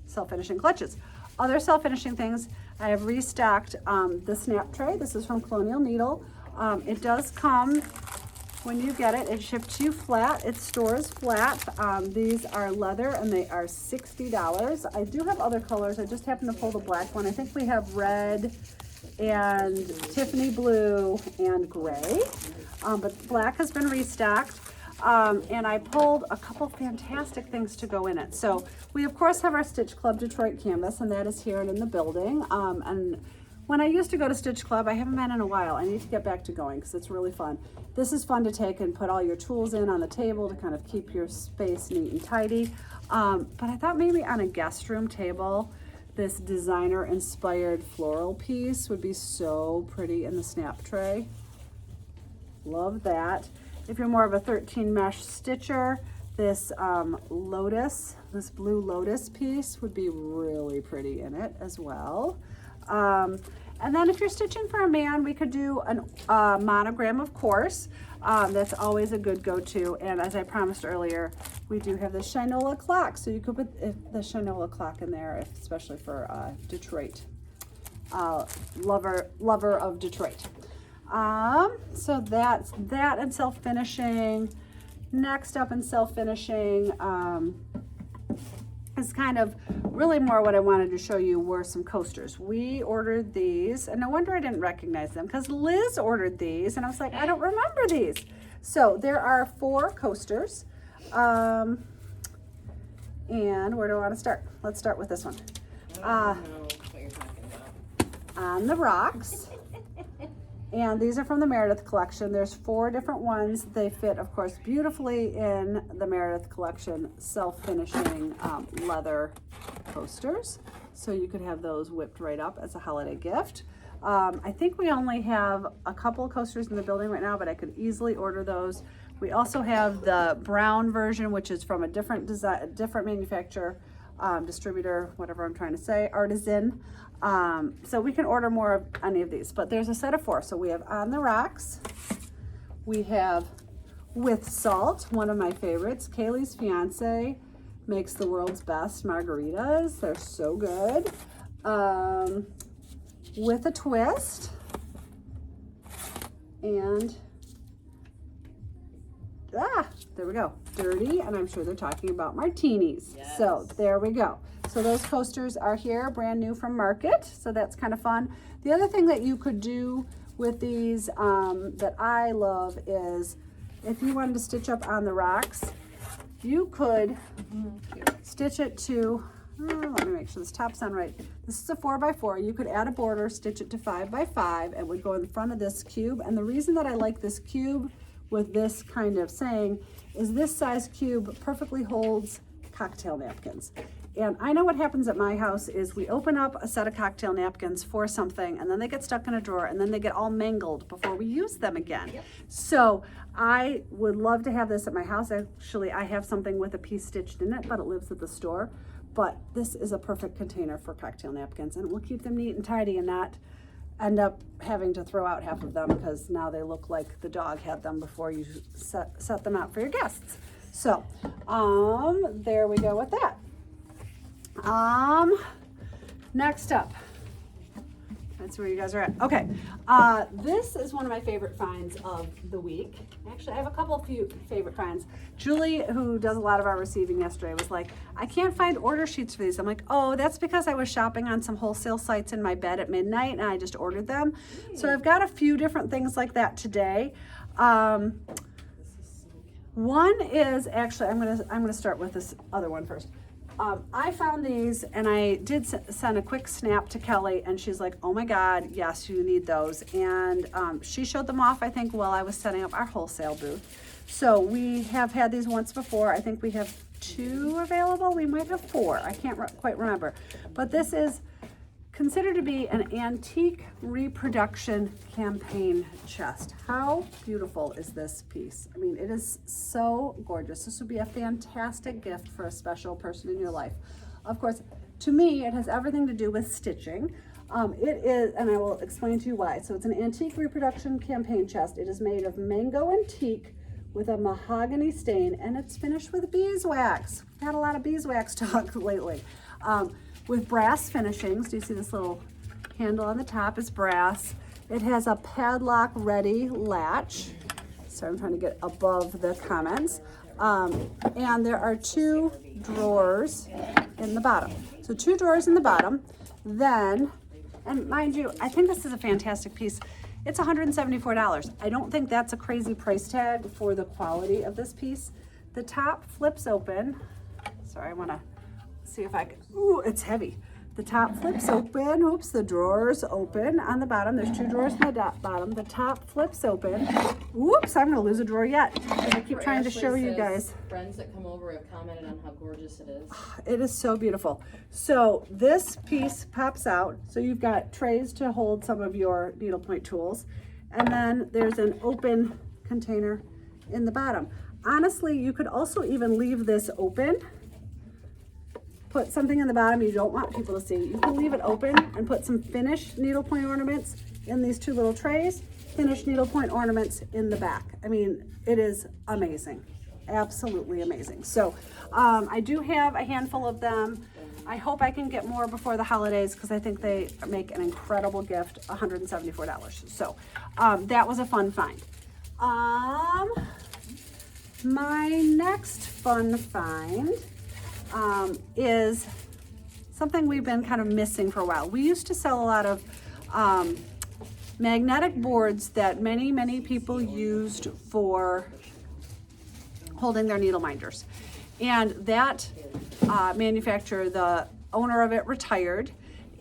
self-finishing clutches. Other self-finishing things, I have restocked the snap tray. This is from Colonial Needle. It does come, when you get it, it ships you flat. It stores flat. These are leather and they are $60. I do have other colors. I just happened to pull the black one. I think we have red and Tiffany blue and gray. But black has been restocked. And I pulled a couple fantastic things to go in it. So we of course have our Stitch Club Detroit canvas, and that is here and in the building. And when I used to go to Stitch Club, I haven't been in a while. I need to get back to going because it's really fun. This is fun to take and put all your tools in on the table to kind of keep your space neat and tidy. But I thought maybe on a guest room table, This designer inspired floral piece would be so pretty in the snap tray. Love that. If you're more of a 13 mesh stitcher, this lotus, this blue lotus piece would be really pretty in it as well. And then if you're stitching for a man, we could do a monogram, of course. That's always a good go-to. And as I promised earlier, we do have the Shinola clock. So you could put the Shinola clock in there, especially for Detroit, lover of Detroit. So that's that in self-finishing. Next up in self-finishing is kind of really more what I wanted to show you were some coasters. We ordered these, and no wonder I didn't recognize them because Liz ordered these, and I was like, I don't remember these. So there are 4 coasters. And where do I want to start? Let's start with this one. I don't know what you're talking about. On the Rocks. And these are from the Meredith collection. There's 4 different ones. They fit, of course, beautifully in the Meredith collection self-finishing leather coasters. So you could have those whipped right up as a holiday gift. I think we only have a couple of coasters in the building right now, but I could easily order those. We also have the brown version, which is from a different design, different manufacturer, distributor, whatever I'm trying to say, artisan. So we can order more of any of these, but there's a set of 4. So we have On the Rocks, we have With Salt, one of my favorites. Kaylee's fiance makes the world's best margaritas. They're so good. With a Twist, and there we go, Dirty, and I'm sure they're talking about martinis. Yes. So there we go. So those coasters are here, brand new from Market. So that's kind of fun. The other thing that you could do with these that I love is if you wanted to stitch up On the Rocks, you could stitch it to, let me make sure this top's on right. This is a 4x4. You could add a border, stitch it to 5x5, and would go in front of this cube. And the reason that I like this cube with this kind of saying is this size cube perfectly holds cocktail napkins. And I know what happens at my house is we open up a set of cocktail napkins for something, and then they get stuck in a drawer, and then they get all mangled before we use them again. Yep. So I would love to have this at my house. Actually, I have something with a piece stitched in it, but it lives at the store. But this is a perfect container for cocktail napkins, and it will keep them neat and tidy and not end up having to throw out half of them because now they look like the dog had them before you set them out for your guests. So there we go with that. Next up, that's where you guys are at. Okay, this is one of my favorite finds of the week. Actually, I have a few favorite finds. Julie, who does a lot of our receiving yesterday, was like, I can't find order sheets for these. I'm like, oh, that's because I was shopping on some wholesale sites in my bed at midnight and I just ordered them. So I've got a few different things like that today. One is actually, I'm gonna start with this other one first. I found these and I did send a quick snap to Kelly and she's like, oh my God, yes, you need those. And she showed them off, I think, while I was setting up our wholesale booth. So we have had these once before. I think we have 2 available. We might have 4. I can't quite remember. But this is considered to be an antique reproduction campaign chest. How beautiful is this piece? I mean, it is so gorgeous. This would be a fantastic gift for a special person in your life. Of course, to me, it has everything to do with stitching. It is, and I will explain to you why. So it's an antique reproduction campaign chest. It is made of mango and teak with a mahogany stain, and it's finished with beeswax. We've had a lot of beeswax talk lately. With brass finishings. Do you see this little handle on the top is brass. It has a padlock ready latch. So I'm trying to get above the comments. And there are 2 drawers in the bottom. So 2 drawers in the bottom. Then, and mind you, I think this is a fantastic piece. It's $174. I don't think that's a crazy price tag for the quality of this piece. The top flips open. Sorry, I want to see if I can, ooh, it's heavy. The top flips open. Oops, the drawers open on the bottom. There's 2 drawers on the bottom. The top flips open. Oops, I'm gonna lose a drawer yet. 'Cause I keep trying to Ashley show you says guys. Friends that come over have commented on how gorgeous it is. It is so beautiful. So this piece pops out. So you've got trays to hold some of your needlepoint tools. And then there's an open container in the bottom. Honestly, you could also even leave this open. Put something in the bottom you don't want people to see. You can leave it open and put some finished needlepoint ornaments in these 2 little trays, finished needlepoint ornaments in the back. I mean, it is amazing. Absolutely amazing. So I do have a handful of them. I hope I can get more before the holidays because I think they make an incredible gift, $174. So that was a fun find. My next fun find is something we've been kind of missing for a while. We used to sell a lot of magnetic boards that many people used for holding their needle minders. And that manufacturer, the owner of it retired,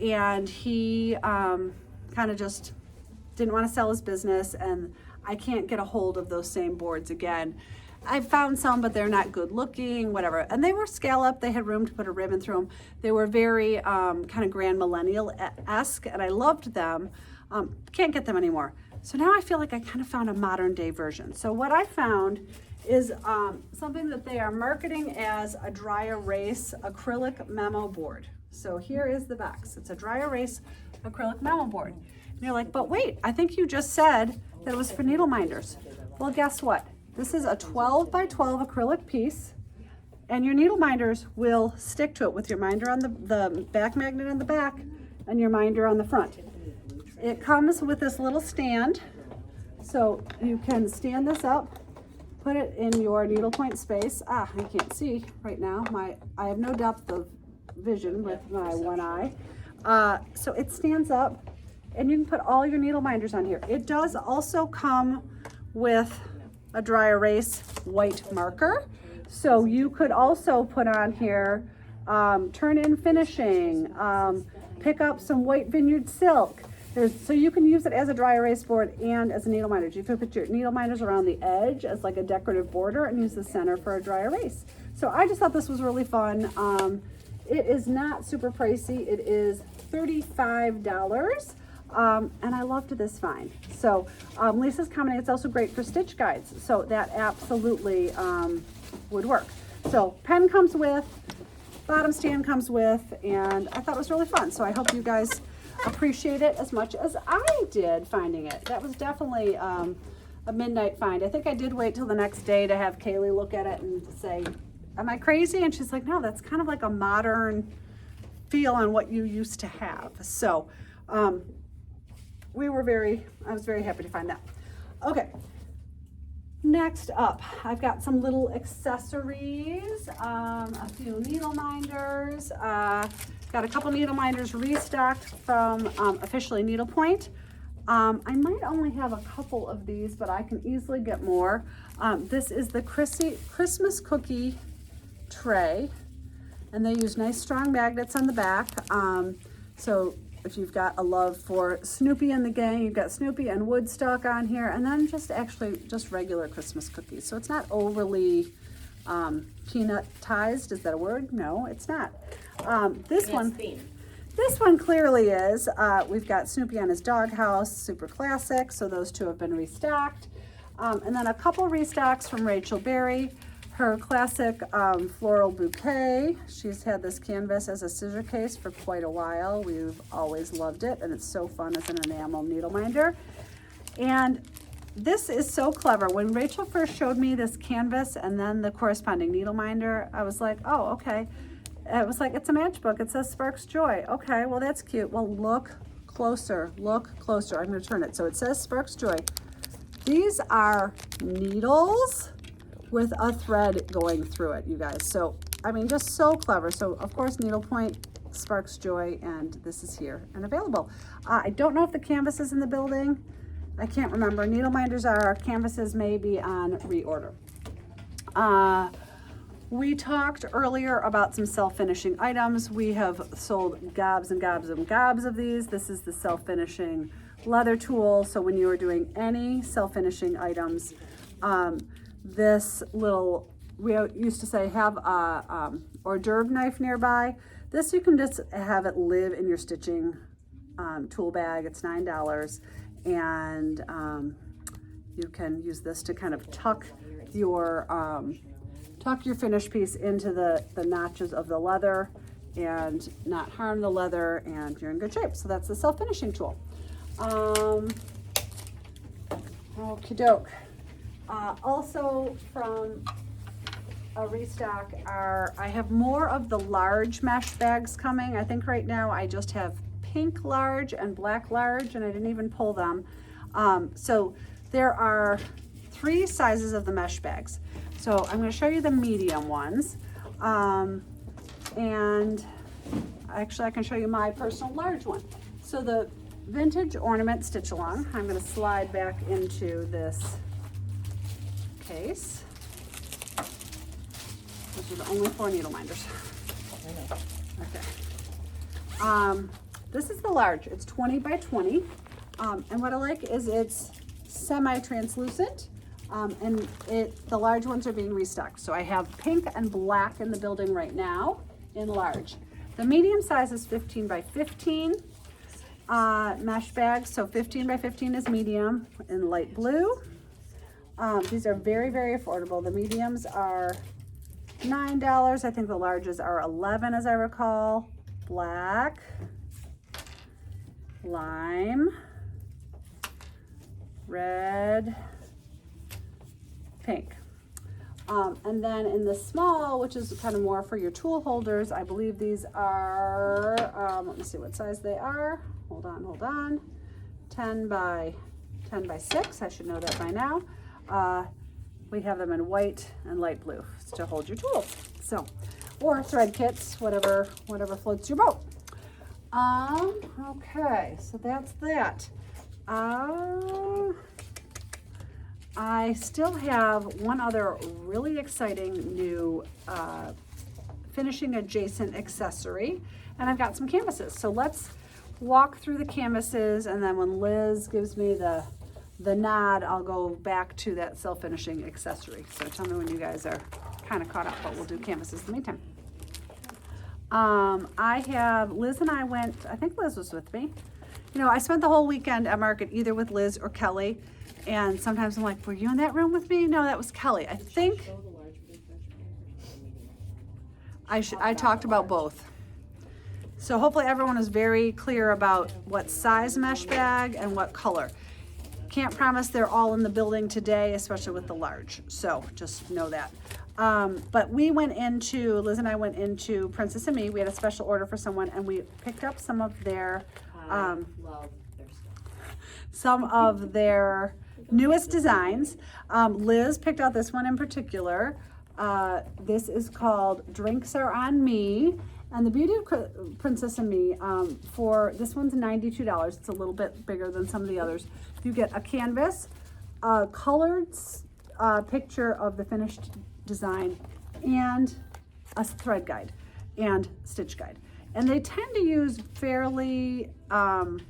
and he kind of just didn't want to sell his business, and I can't get a hold of those same boards again. I found some, but they're not good looking, whatever. And they were scalloped. They had room to put a ribbon through them. They were very kind of grand millennial-esque, and I loved them. Can't get them anymore. So now I feel like I kind of found a modern day version. So what I found is something that they are marketing as a dry erase acrylic memo board. So here is the box. It's a dry erase acrylic memo board. And you're like, but wait, I think you just said that it was for needle minders. Well, guess what? This is a 12 by 12 acrylic piece, and your needle minders will stick to it with your minder on the back magnet on the back and your minder on the front. It comes with this little stand, so you can stand this up, put it in your needlepoint space. I can't see right now. I have no depth of vision with my one eye. So it stands up, and you can put all your needle minders on here. It does also come with a dry erase white marker. So you could also put on here, turn in finishing, pick up some white vineyard silk. So you can use it as a dry erase board and as a needle minder. You can put your needle minders around the edge as like a decorative border and use the center for a dry erase. So I just thought this was really fun. It is not super pricey. It is $35. And I loved this find. So Lisa's commenting, it's also great for stitch guides. So that absolutely would work. So pen comes with, bottom stand comes with, and I thought it was really fun. So I hope you guys appreciate it as much as I did finding it. That was definitely a midnight find. I think I did wait till the next day to have Kaylee look at it and say, am I crazy? And she's like, no, that's kind of like a modern feel on what you used to have. So I was very happy to find that. Okay, next up, I've got some little accessories, a few needle minders, got a couple needle minders restocked from Officially Needlepoint. I might only have a couple of these, but I can easily get more. This is the Christmas cookie tray, and they use nice strong magnets on the back. So if you've got a love for Snoopy and the gang, you've got Snoopy and Woodstock on here, and then just regular Christmas cookies. So it's not overly peanutized. Is that a word? No, it's not. This one clearly is. We've got Snoopy on his doghouse, super classic. So those two have been restocked. And then a couple restocks from Rachel Berry. Her classic floral bouquet. She's had this canvas as a scissor case for quite a while. We've always loved it, and it's so fun as an enamel needle minder. And this is so clever. When Rachel first showed me this canvas and then the corresponding needle minder, I was like, oh, okay. It was like, it's a matchbook. It says Sparks Joy. Okay, well, that's cute. Well, look closer. Look closer. I'm going to turn it. So it says Sparks Joy. These are needles with a thread going through it, you guys. So, I mean, just so clever. So, of course, Needlepoint, Sparks Joy, and this is here and available. I don't know if the canvas is in the building. I can't remember. Needle minders are, canvases may be on reorder. we talked earlier about some self-finishing items. We have sold gobs and gobs and gobs of these. This is the self-finishing leather tool. So when you are doing any self-finishing items, this little, we used to say have a hors d'oeuvre knife nearby. This you can just have it live in your stitching tool bag. It's $9, and you can use this to kind of tuck your finished piece into the notches of the leather and not harm the leather, and you're in good shape. So that's the self-finishing tool. Okie doke. Also from a restock I have more of the large mesh bags coming. I think right now I just have pink large and black large, and I didn't even pull them. So there are 3 sizes of the mesh bags. So I'm going to show you the medium ones. And actually I can show you my personal large one. So the vintage ornament stitch along, I'm going to slide back into this case. Those are the only 4 needle minders. Okay. This is the large. It's 20 by 20. And what I like is it's semi-translucent. And the large ones are being restocked. So I have pink and black in the building right now in large. The medium size is 15 by 15 mesh bags. So 15 by 15 is medium in light blue. These are very, very affordable. The mediums are $9. I think the larges are $11 as I recall. Black, lime, red, pink. And then in the small, which is kind of more for your tool holders, I believe these are, let me see what size they are. Hold on. 10 by 6, I should know that by now. We have them in white and light blue to hold your tools. So, or thread kits, whatever floats your boat. Okay, so that's that. I still have one other really exciting new finishing adjacent accessory, and I've got some canvases. So let's walk through the canvases, and then when Liz gives me the nod, I'll go back to that self-finishing accessory. So tell me when you guys are kind of caught up, but we'll do canvases in the meantime. Liz and I went, I think Liz was with me. You know, I spent the whole weekend at market either with Liz or Kelly. And sometimes I'm like, were you in that room with me? No, that was Kelly. I think I talked about both. So hopefully everyone is very clear about what size mesh bag and what color. Can't promise they're all in the building today, especially with the large. So just know that. But Liz and I went into Princess and Me. We had a special order for someone, and we picked up some of their, Love their stuff. some of their newest designs. Liz picked out this one in particular. This is called Drinks Are On Me. And the beauty of Princess and Me, for this one's $92. It's a little bit bigger than some of the others. You get a canvas, a colored picture of the finished design, and a thread guide and stitch guide. And they tend to use fairly, no,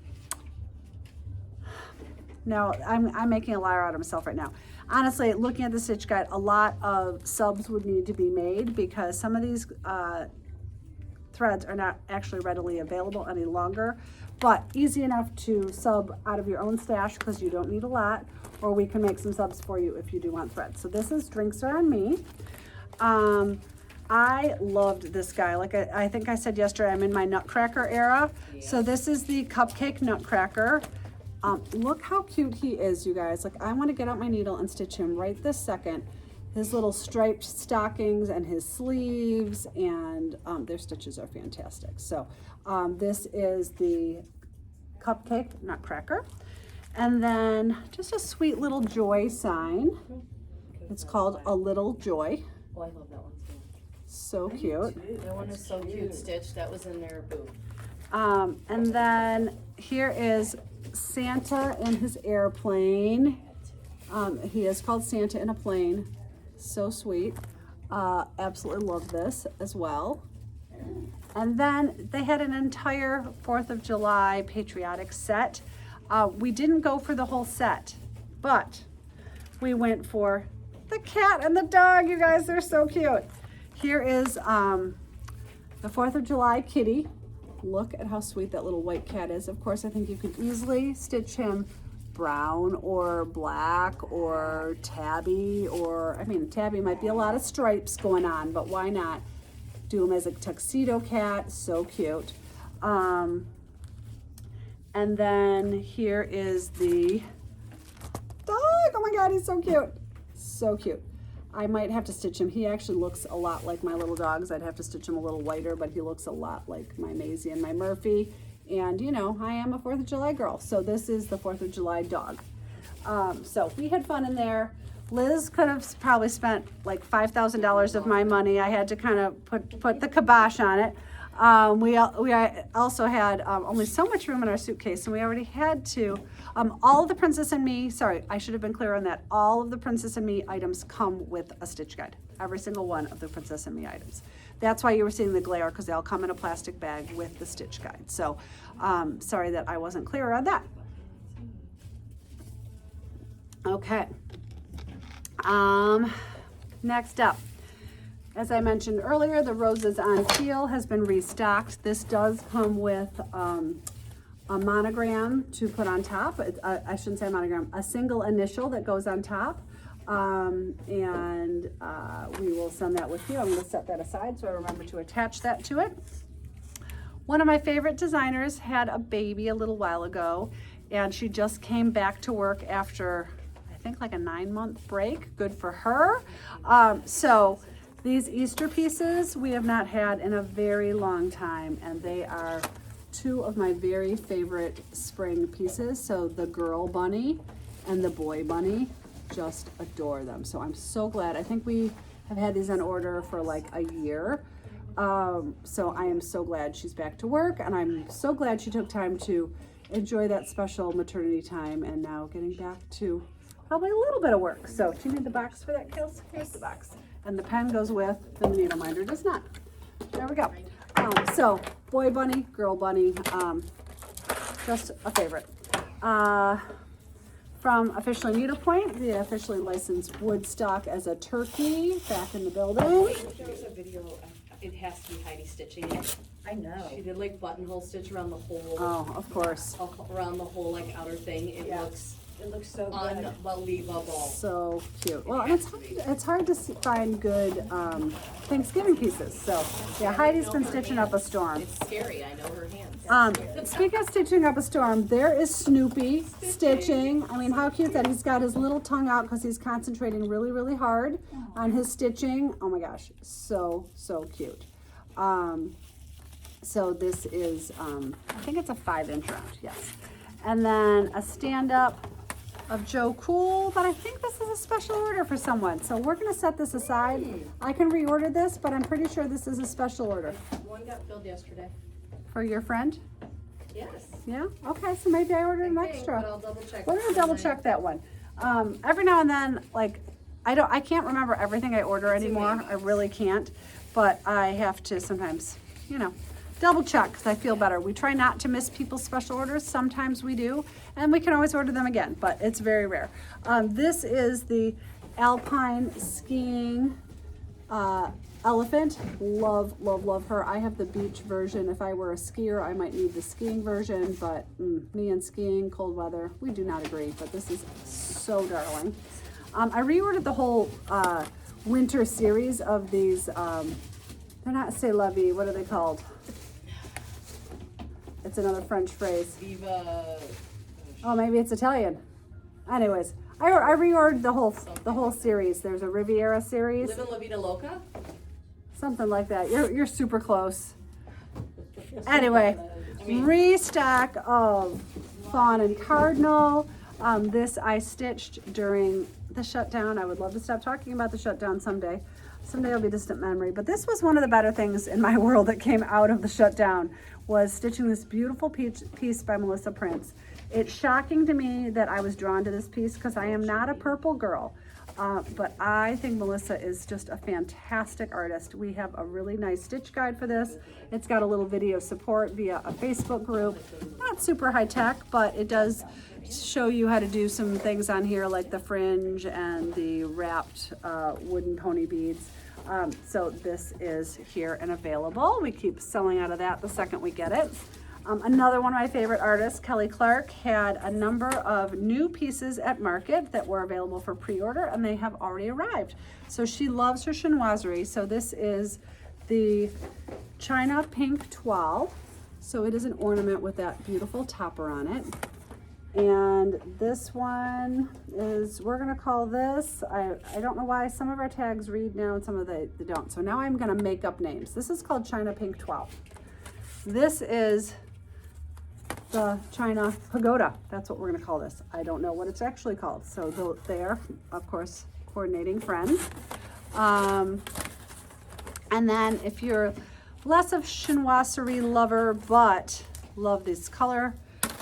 I'm making a liar out of myself right now. Honestly, looking at the stitch guide, a lot of subs would need to be made because some of these threads are not actually readily available any longer, but easy enough to sub out of your own stash because you don't need a lot, or we can make some subs for you if you do want threads. So this is Drinks Are On Me. I loved this guy. Like I think I said yesterday, I'm in my Nutcracker era. Yeah. So this is the Cupcake Nutcracker. Look how cute he is, you guys. Like, I want to get out my needle and stitch him right this second. His little striped stockings and his sleeves, and their stitches are fantastic. So this is the Cupcake Nutcracker. And then just a sweet little joy sign. It's called A Little Joy. Oh, I love that one too. So cute. That one is so cute, Stitch. That was in their booth. And then here is Santa in his airplane. He is called Santa in a Plane. So sweet. Absolutely love this as well. And then they had an entire 4th of July patriotic set. We didn't go for the whole set, but we went for the cat and the dog. You guys, they're so cute. Here is the 4th of July kitty. Look at how sweet that little white cat is. Of course, I think you could easily stitch him brown or black or tabby, or, I mean, tabby might be a lot of stripes going on, but why not do him as a tuxedo cat? So cute. And then here is the dog. Oh my God, he's so cute. So cute. I might have to stitch him. He actually looks a lot like my little dogs. I'd have to stitch him a little whiter, but he looks a lot like my Maisie and my Murphy. And you know, I am a 4th of July girl. So this is the 4th of July dog. So we had fun in there. Liz could have probably spent like $5,000 of my money. I had to kind of put the kibosh on it. We also had only so much room in our suitcase, and we already had to, all of the Princess and Me, sorry, I should have been clear on that. All of the Princess and Me items come with a stitch guide. Every single one of the Princess and Me items. That's why you were seeing the glare, because they all come in a plastic bag with the stitch guide. So, sorry that I wasn't clear on that. Okay. Next up, as I mentioned earlier, the Roses on Teal has been restocked. This does come with a monogram to put on top. I shouldn't say a monogram, a single initial that goes on top. We will send that with you. I'm going to set that aside so I remember to attach that to it. One of my favorite designers had a baby a little while ago, and she just came back to work after, I think, like a 9-month break. Good for her. So these Easter pieces we have not had in a very long time, and they are 2 of my very favorite spring pieces. So the girl bunny and the boy bunny, just adore them. So I'm so glad. I think we have had these on order for like a year. So I am so glad she's back to work, and I'm so glad she took time to enjoy that special maternity time and now getting back to probably a little bit of work. So do you need the box for that, Kels? Here's the box. And the pen goes with, the needle minder does not. There we go. So boy bunny, girl bunny, just a favorite. From Officially Needlepoint, the officially licensed wood stock as a turkey, back in the building. There was a video, it has to be Heidi stitching it. I know. She did like buttonhole stitch around the whole, Oh, of course. around the whole like outer thing. It Yeah. looks It looks so good. unbelievable. So cute. Well, and it's hard to find good Thanksgiving pieces. So yeah, Heidi's been stitching up a storm. It's scary, I know her hands. Speaking of stitching up a storm, there is Snoopy stitching. I mean, how cute that he's got his little tongue out because he's concentrating really, really hard on his stitching. Oh my gosh, so cute. So this is, I think it's a 5-inch round, yes. And then a stand-up of Joe Cool, but I think this is a special order for someone. So we're gonna set this aside. I can reorder this, but I'm pretty sure this is a special order. One got filled yesterday. For your friend? Yes. Yeah, okay, so maybe I ordered an I think, extra. but I'll double check. We're gonna double check that one. Every now and then, like, I can't remember everything I order anymore. I really can't, but I have to sometimes, you know, double check because I feel better. We try not to miss people's special orders. Sometimes we do, and we can always order them again, but it's very rare. This is the Alpine Skiing Elephant. Love her. I have the beach version. If I were a skier, I might need the skiing version, but me and skiing, cold weather, we do not agree, but this is so darling. I reordered the whole winter series of these, they're not C'est La Vie, what are they called? It's another French phrase. Viva. Oh, maybe it's Italian. Anyways, I reordered the whole series. There's a Riviera series, Live in La Vida Loca? something like that. You're super close. Anyway, restock of Fawn and Cardinal. This I stitched during the shutdown. I would love to stop talking about the shutdown someday. Someday it'll be distant memory. But this was one of the better things in my world that came out of the shutdown, was stitching this beautiful piece by Melissa Prince. It's shocking to me that I was drawn to this piece because I am not a purple girl. But I think Melissa is just a fantastic artist. We have a really nice stitch guide for this. It's got a little video support via a Facebook group. Not super high tech, but it does show you how to do some things on here like the fringe and the wrapped wooden pony beads. So this is here and available. We keep selling out of that the second we get it. Another one of my favorite artists, Kelly Clark, had a number of new pieces at market that were available for pre-order, and they have already arrived. So she loves her chinoiserie. So this is the China Pink 12. So it is an ornament with that beautiful topper on it. And this one is, we're gonna call this, I don't know why some of our tags read now and some of they don't. So now I'm gonna make up names. This is called China Pink 12. This is the China Pagoda. That's what we're gonna call this. I don't know what it's actually called. So they are, of course, coordinating friends. And then if you're less of chinoiserie lover, but love this color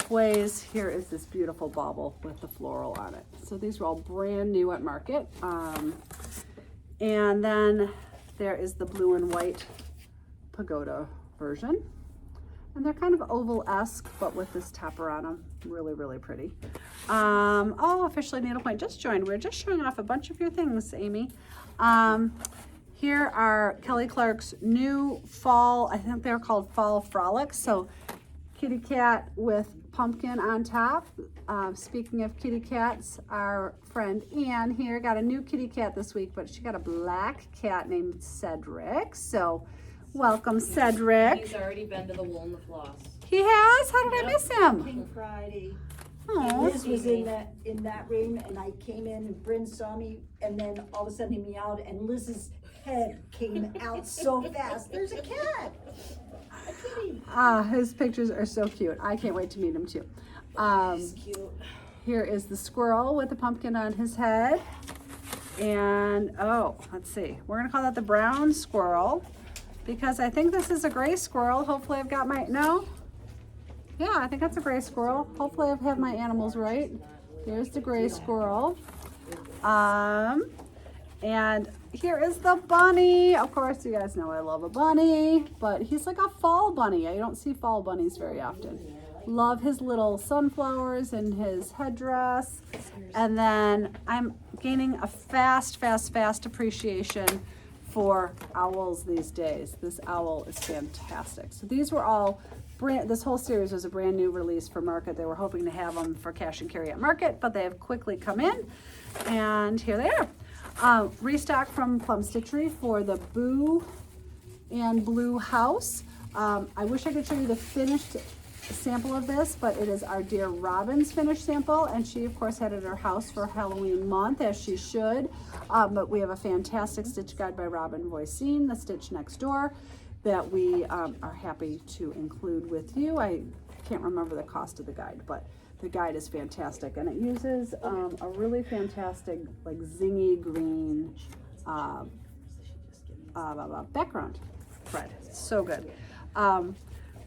ways, here is this beautiful bauble with the floral on it. So these are all brand new at market. And then there is the blue and white pagoda version. And they're kind of oval-esque, but with this topper on them. Really, really pretty. Oh, officially Needlepoint just joined. We're just showing off a bunch of your things, Amy. Here are Kelly Clark's new fall, I think they're called Fall Frolics. So kitty cat with pumpkin on top. Speaking of kitty cats, our friend Anne here got a new kitty cat this week, but she got a black cat named Cedric. So welcome, Cedric. He's already been to the wool and the floss. He has? How did I miss him? Pink Friday. Oh, Liz was in that room, and I came in, and Bryn saw me, and then all of a sudden he meowed, and Liz's head came out so fast. There's a cat. A kitty. his pictures are so cute. I can't wait to meet him too. He's cute. Here is the squirrel with the pumpkin on his head. And, oh, let's see. We're gonna call that the brown squirrel because I think this is a gray squirrel. Hopefully I've got my, no? Yeah, I think that's a gray squirrel. Hopefully I have my animals right. Here's the gray squirrel. And here is the bunny. Of course, you guys know I love a bunny, but he's like a fall bunny. I don't see fall bunnies very often. Love his little sunflowers and his headdress. And then I'm gaining a fast appreciation for owls these days. This owl is fantastic. So these were all this whole series was a brand new release for market. They were hoping to have them for cash and carry at market, but they have quickly come in, and here they are. Restock from Plum Stitchery for the Boo and Blue House. I wish I could show you the finished sample of this, but it is our dear Robin's finished sample, and she of course had it at her house for Halloween month, as she should. But we have a fantastic stitch guide by Robin Voicine, The Stitch Next Door, that we are happy to include with you. I can't remember the cost of the guide, but the guide is fantastic, and it uses a really fantastic, like zingy green background thread. So good.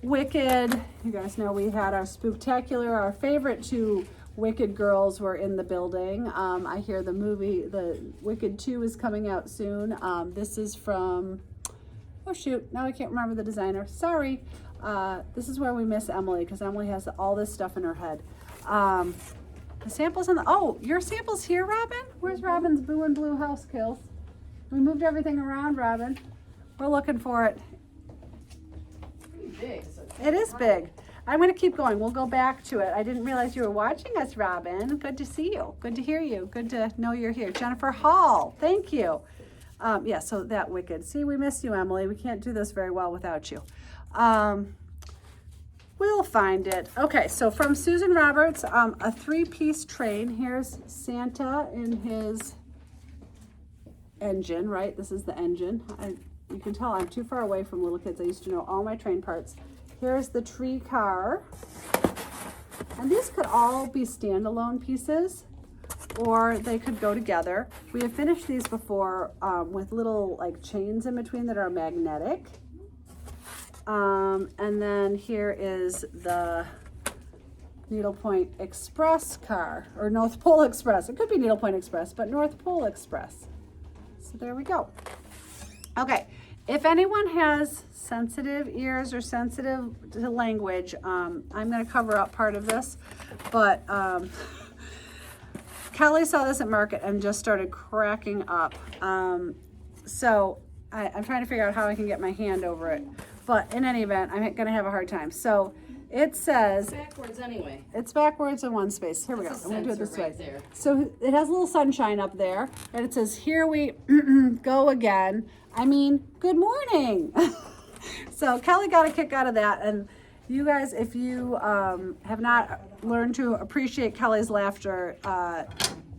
Wicked, you guys know we had our Spooktacular. Our favorite two Wicked girls were in the building. I hear the movie, the Wicked 2 is coming out soon. This is from, oh shoot, now I can't remember the designer. Sorry. This is where we miss Emily, because Emily has all this stuff in her head. The sample's in the, oh, your sample's here, Robin? Where's Robin's Boo and Blue house, Kills? We moved everything around, Robin. We're looking for it. Big. It is big. I'm going to keep going. We'll go back to it. I didn't realize you were watching us, Robin. Good to see you. Good to hear you. Good to know you're here. Jennifer Hall, thank you. Yeah, so that Wicked. See, we miss you, Emily. We can't do this very well without you. We'll find it. Okay, so from Susan Roberts, a 3-piece train. Here's Santa in his engine, right? This is the engine. You can tell I'm too far away from little kids. I used to know all my train parts. Here's the tree car. And these could all be standalone pieces, or they could go together. We have finished these before with little like chains in between that are magnetic. And then here is the Needlepoint Express car, or North Pole Express. It could be Needlepoint Express, but North Pole Express. So there we go. Okay, if anyone has sensitive ears or sensitive to language, I'm gonna cover up part of this, but Kelly saw this at market and just started cracking up. So I'm trying to figure out how I can get my hand over it. But in any event, I'm gonna have a hard time. So it says, Backwards anyway. it's backwards in one space. Here we go. That's a I'm gonna do it sensor this right way. there. So it has a little sunshine up there, and it says, "Here we go again." I mean, good morning. So Kelly got a kick out of that, and you guys, if you have not learned to appreciate Kelly's laughter,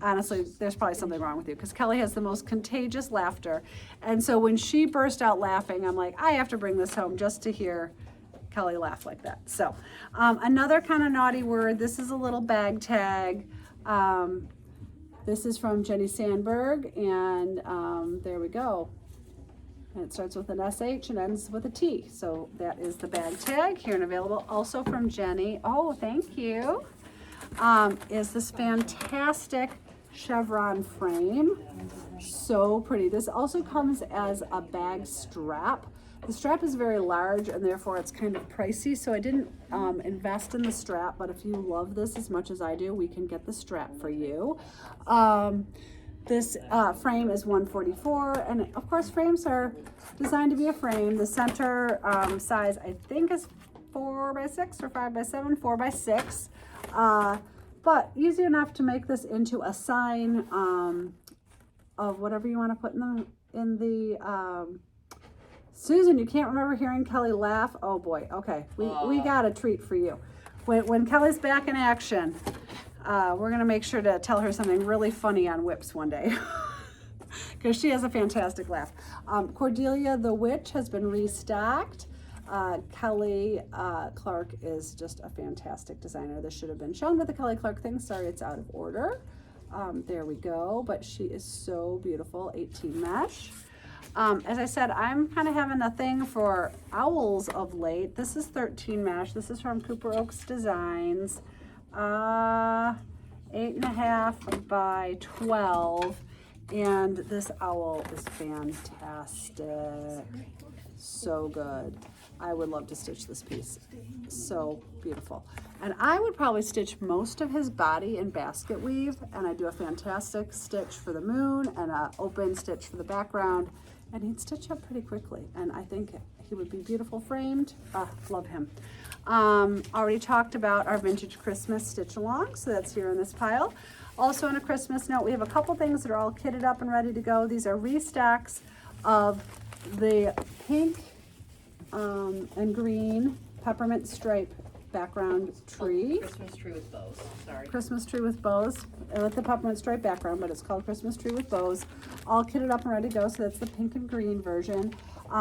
honestly, there's probably something wrong with you, because Kelly has the most contagious laughter, and so when she burst out laughing, I'm like, I have to bring this home just to hear Kelly laugh like that. So another kind of naughty word, this is a little bag tag. This is from Jenny Sandberg, and there we go. And it starts with an SH and ends with a T. So that is the bag tag here and available. Also from Jenny, oh, thank you, is this fantastic chevron frame. So pretty. This also comes as a bag strap. The strap is very large, and therefore it's kind of pricey, so I didn't invest in the strap, but if you love this as much as I do, we can get the strap for you. This frame is $144, and of course frames are designed to be a frame. The center size, I think, is 4x6 or 5x7, 4x6, but easy enough to make this into a sign of whatever you want to put in the Susan, you can't remember hearing Kelly laugh? Oh boy, okay, we got a treat for you. When Kelly's back in action, we're gonna make sure to tell her something really funny on Whips one day, because she has a fantastic laugh. Cordelia the Witch has been restocked. Kelly Clark is just a fantastic designer. This should have been shown with the Kelly Clark thing. Sorry, it's out of order. There we go, but she is so beautiful. 18 mesh. As I said, I'm kind of having a thing for owls of late. This is 13 mesh. This is from Cooper Oaks Designs. 8.5 by 12. And this owl is fantastic. So good. I would love to stitch this piece. So beautiful. And I would probably stitch most of his body in basket weave, and I do a fantastic stitch for the moon and an open stitch for the background, and he'd stitch up pretty quickly, and I think he would be beautiful framed. Love him. Already talked about our vintage Christmas stitch along, so that's here in this pile. Also on a Christmas note, we have a couple things that are all kitted up and ready to go. These are restocks of the pink and green peppermint stripe background tree. Christmas tree with bows, sorry. Christmas tree with bows, with the peppermint stripe background, but it's called Christmas tree with bows. All kitted up and ready to go, so that's the pink and green version.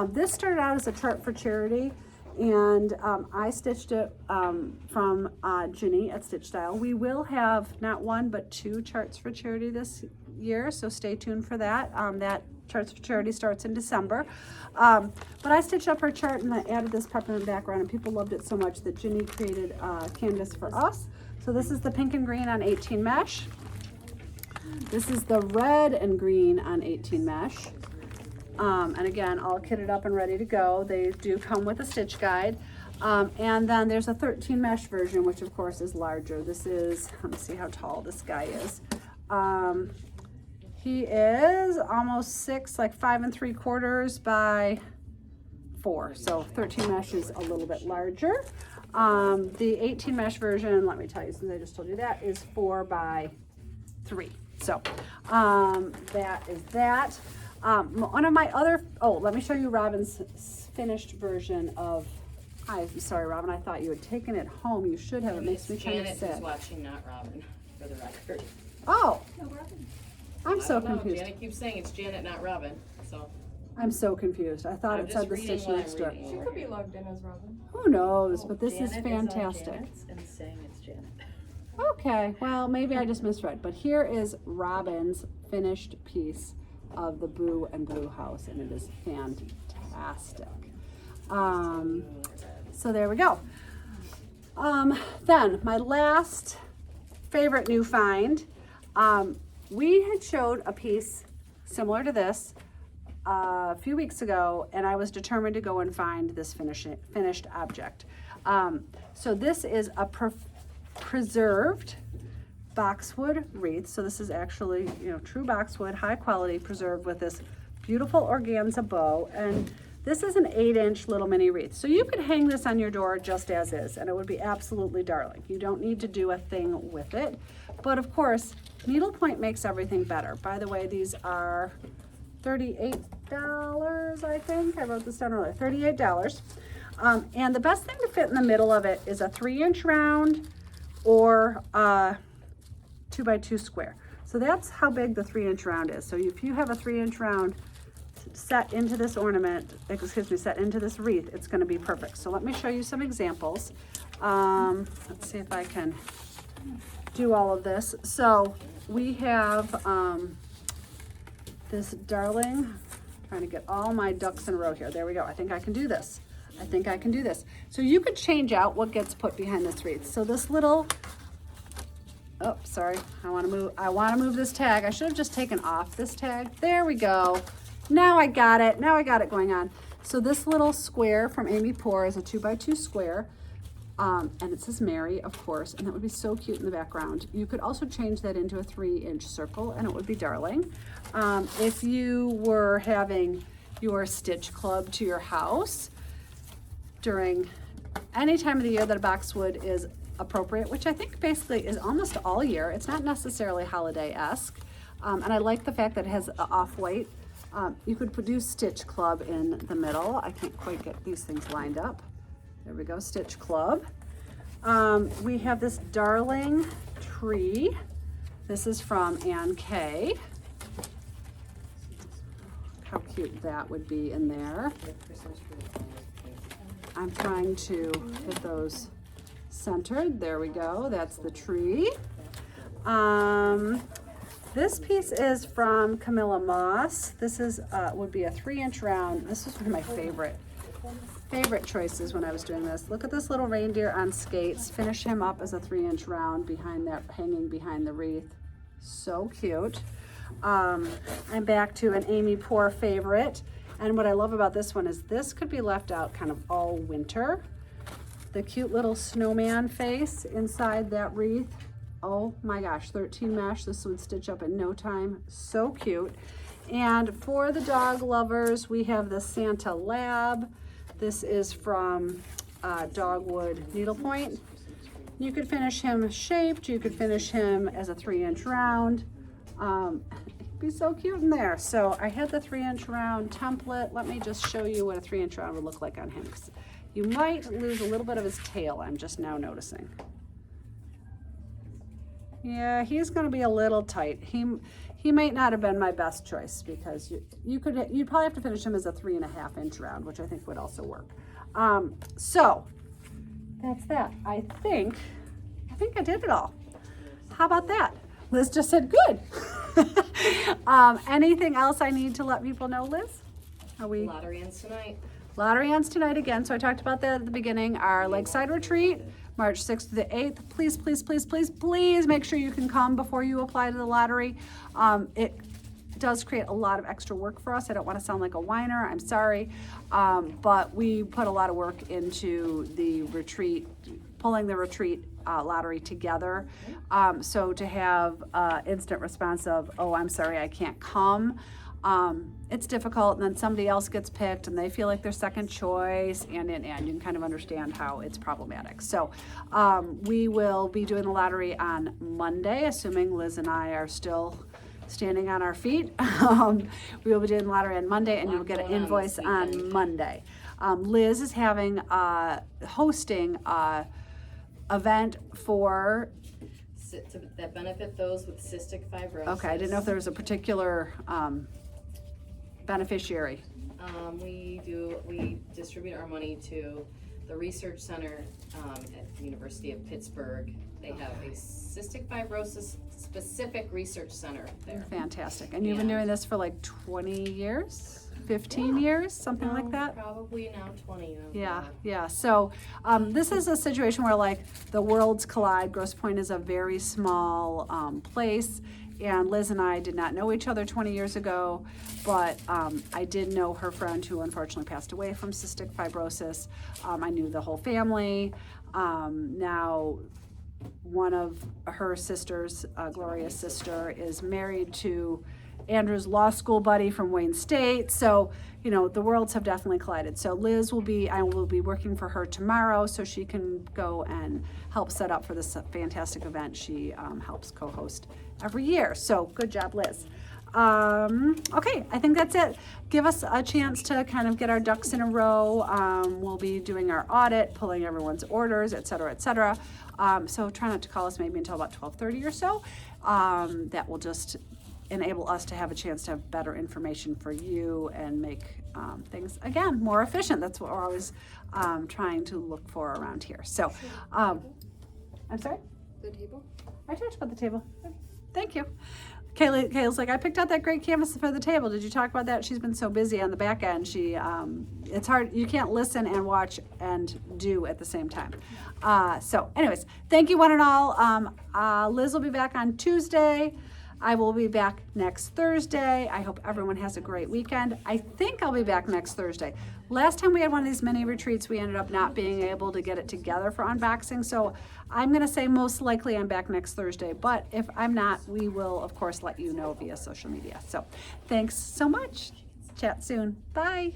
This started out as a chart for charity, and I stitched it from Ginny at Stitch Style. We will have not one, but 2 charts for charity this year, so stay tuned for that. That Charts for Charity starts in December. But I stitched up her chart and I added this peppermint background, and people loved it so much that Ginny created canvas for us. So this is the pink and green on 18 mesh. This is the red and green on 18 mesh. And again, all kitted up and ready to go. They do come with a stitch guide. And then there's a 13 mesh version, which of course is larger. This is, let me see how tall this guy is. He is almost 6, like 5 3/4 by 4. So 13 mesh is a little bit larger. The 18 mesh version, let me tell you, since I just told you that, is 4 by 3. So that is that. One of my other, let me show you Robin's finished version of, I'm sorry, Robin, I thought you had taken it home. You should have. It makes me kind of Janet sick. is watching, not Robin, for the record. Oh, No, Robin. I'm so I don't know, confused. Janet keeps saying it's Janet, not Robin, so. I'm so confused. I thought I'm it just said the reading stitch what I'm next door. reading. She could be logged in as Robin. Who knows? But this is Janet fantastic. on Janet's and saying it's Janet. Okay, well, maybe I just misread, but here is Robin's finished piece of the Boo and Blue house, and it is fantastic. So there we go. Then my last favorite new find, we had showed a piece similar to this a few weeks ago, and I was determined to go and find this finished object. So this is a preserved boxwood wreath. So this is actually, true boxwood, high quality, preserved with this beautiful organza bow. And this is an 8-inch little mini wreath. So you could hang this on your door just as is, and it would be absolutely darling. You don't need to do a thing with it. But of course, Needlepoint makes everything better. By the way, these are $38, I think. I wrote this down earlier, $38. And the best thing to fit in the middle of it is a 3-inch round or a 2x2 square. So that's how big the 3-inch round is. So if you have a 3-inch round set into this set into this wreath, it's going to be perfect. So let me show you some examples. Let's see if I can do all of this. So we have this darling, trying to get all my ducks in a row here. There we go. I think I can do this. So you could change out what gets put behind this wreath. So this little, oh, sorry, I want to move this tag. I should have just taken off this tag. There we go. Now I got it going on. So this little square from Amy Poor is a 2x2 square. And it says Mary, of course, and that would be so cute in the background. You could also change that into a 3-inch circle, and it would be darling. If you were having your stitch club to your house during any time of the year that a boxwood is appropriate, which I think basically is almost all year. It's not necessarily holiday-esque. And I like the fact that it has off-white. You could do stitch club in the middle. I can't quite get these things lined up. There we go, stitch club. We have this darling tree. This is from Ann K. How cute that would be in there. I'm trying to get those centered. There we go, that's the tree. This piece is from Camilla Moss. This is would be a 3-inch round. This is one of my favorite choices when I was doing this. Look at this little reindeer on skates. Finish him up as a 3-inch round behind that, hanging behind the wreath. So cute. I'm back to an Amy Poor favorite. And what I love about this one is this could be left out kind of all winter. The cute little snowman face inside that wreath. Oh my gosh, 13 mesh. This would stitch up in no time. So cute. And for the dog lovers, we have the Santa Lab. This is from Dogwood Needlepoint. You could finish him shaped. You could finish him as a 3-inch round. He'd be so cute in there. So I had the 3-inch round template. Let me just show you what a 3-inch round would look like on him. You might lose a little bit of his tail, I'm just now noticing. Yeah, he's gonna be a little tight. He might not have been my best choice because you'd probably have to finish him as a 3.5-inch round, which I think would also work. So that's that. I think I did it all. How about that? Liz just said good. Anything else I need to let people know, Liz? Lottery ends tonight. Lottery ends tonight again. So I talked about that at the beginning. Our Lakeside Retreat, March 6th to the 8th. Please, please, please, please, please make sure you can come before you apply to the lottery. It does create a lot of extra work for us. I don't want to sound like a whiner. I'm sorry. But we put a lot of work into the retreat, pulling the retreat lottery together. So to have instant response of, oh, I'm sorry, I can't come. It's difficult, and then somebody else gets picked and they feel like they're second choice, and you can kind of understand how it's problematic. So we will be doing the lottery on Monday, assuming Liz and I are still standing on our feet. We will be doing the lottery on Monday, and you'll get an invoice on Monday. Liz is hosting a event for that benefit those with cystic fibrosis. Okay, I didn't know if there was a particular beneficiary. We distribute our money to the research center at the University of Pittsburgh. They have a cystic fibrosis specific research center there. Fantastic. And you've been doing this for like 20 years? 15 years, something like that. Probably now 20. Oh, Yeah, God. yeah. So this is a situation where like the worlds collide. Grosse Pointe is a very small place, and Liz and I did not know each other 20 years ago, but I did know her friend who unfortunately passed away from cystic fibrosis. I knew the whole family. Now, one of her sisters, Gloria's sister, is married to Andrew's law school buddy from Wayne State. So, you know, the worlds have definitely collided. So I will be working for her tomorrow so she can go and help set up for this fantastic event she helps co-host every year. So good job, Liz. Okay, I think that's it. Give us a chance to kind of get our ducks in a row. We'll be doing our audit, pulling everyone's orders, et cetera, et cetera. So try not to call us maybe until about 12:30 or so. That will just enable us to have a chance to have better information for you and make things, again, more efficient. That's what we're always trying to look for around here. So, I'm sorry? The table? I talked about the table. Thank you. Kayla's like, I picked out that great canvas for the table. Did you talk about that? She's been so busy on the back end. It's hard. You can't listen and watch and do at the same time. So anyways, thank you one and all. Liz will be back on Tuesday. I will be back next Thursday. I hope everyone has a great weekend. I think I'll be back next Thursday. Last time we had one of these mini retreats, we ended up not being able to get it together for unboxing. So I'm going to say most likely I'm back next Thursday. But if I'm not, we will, of course, let you know via social media. So thanks so much. Chat soon. Bye.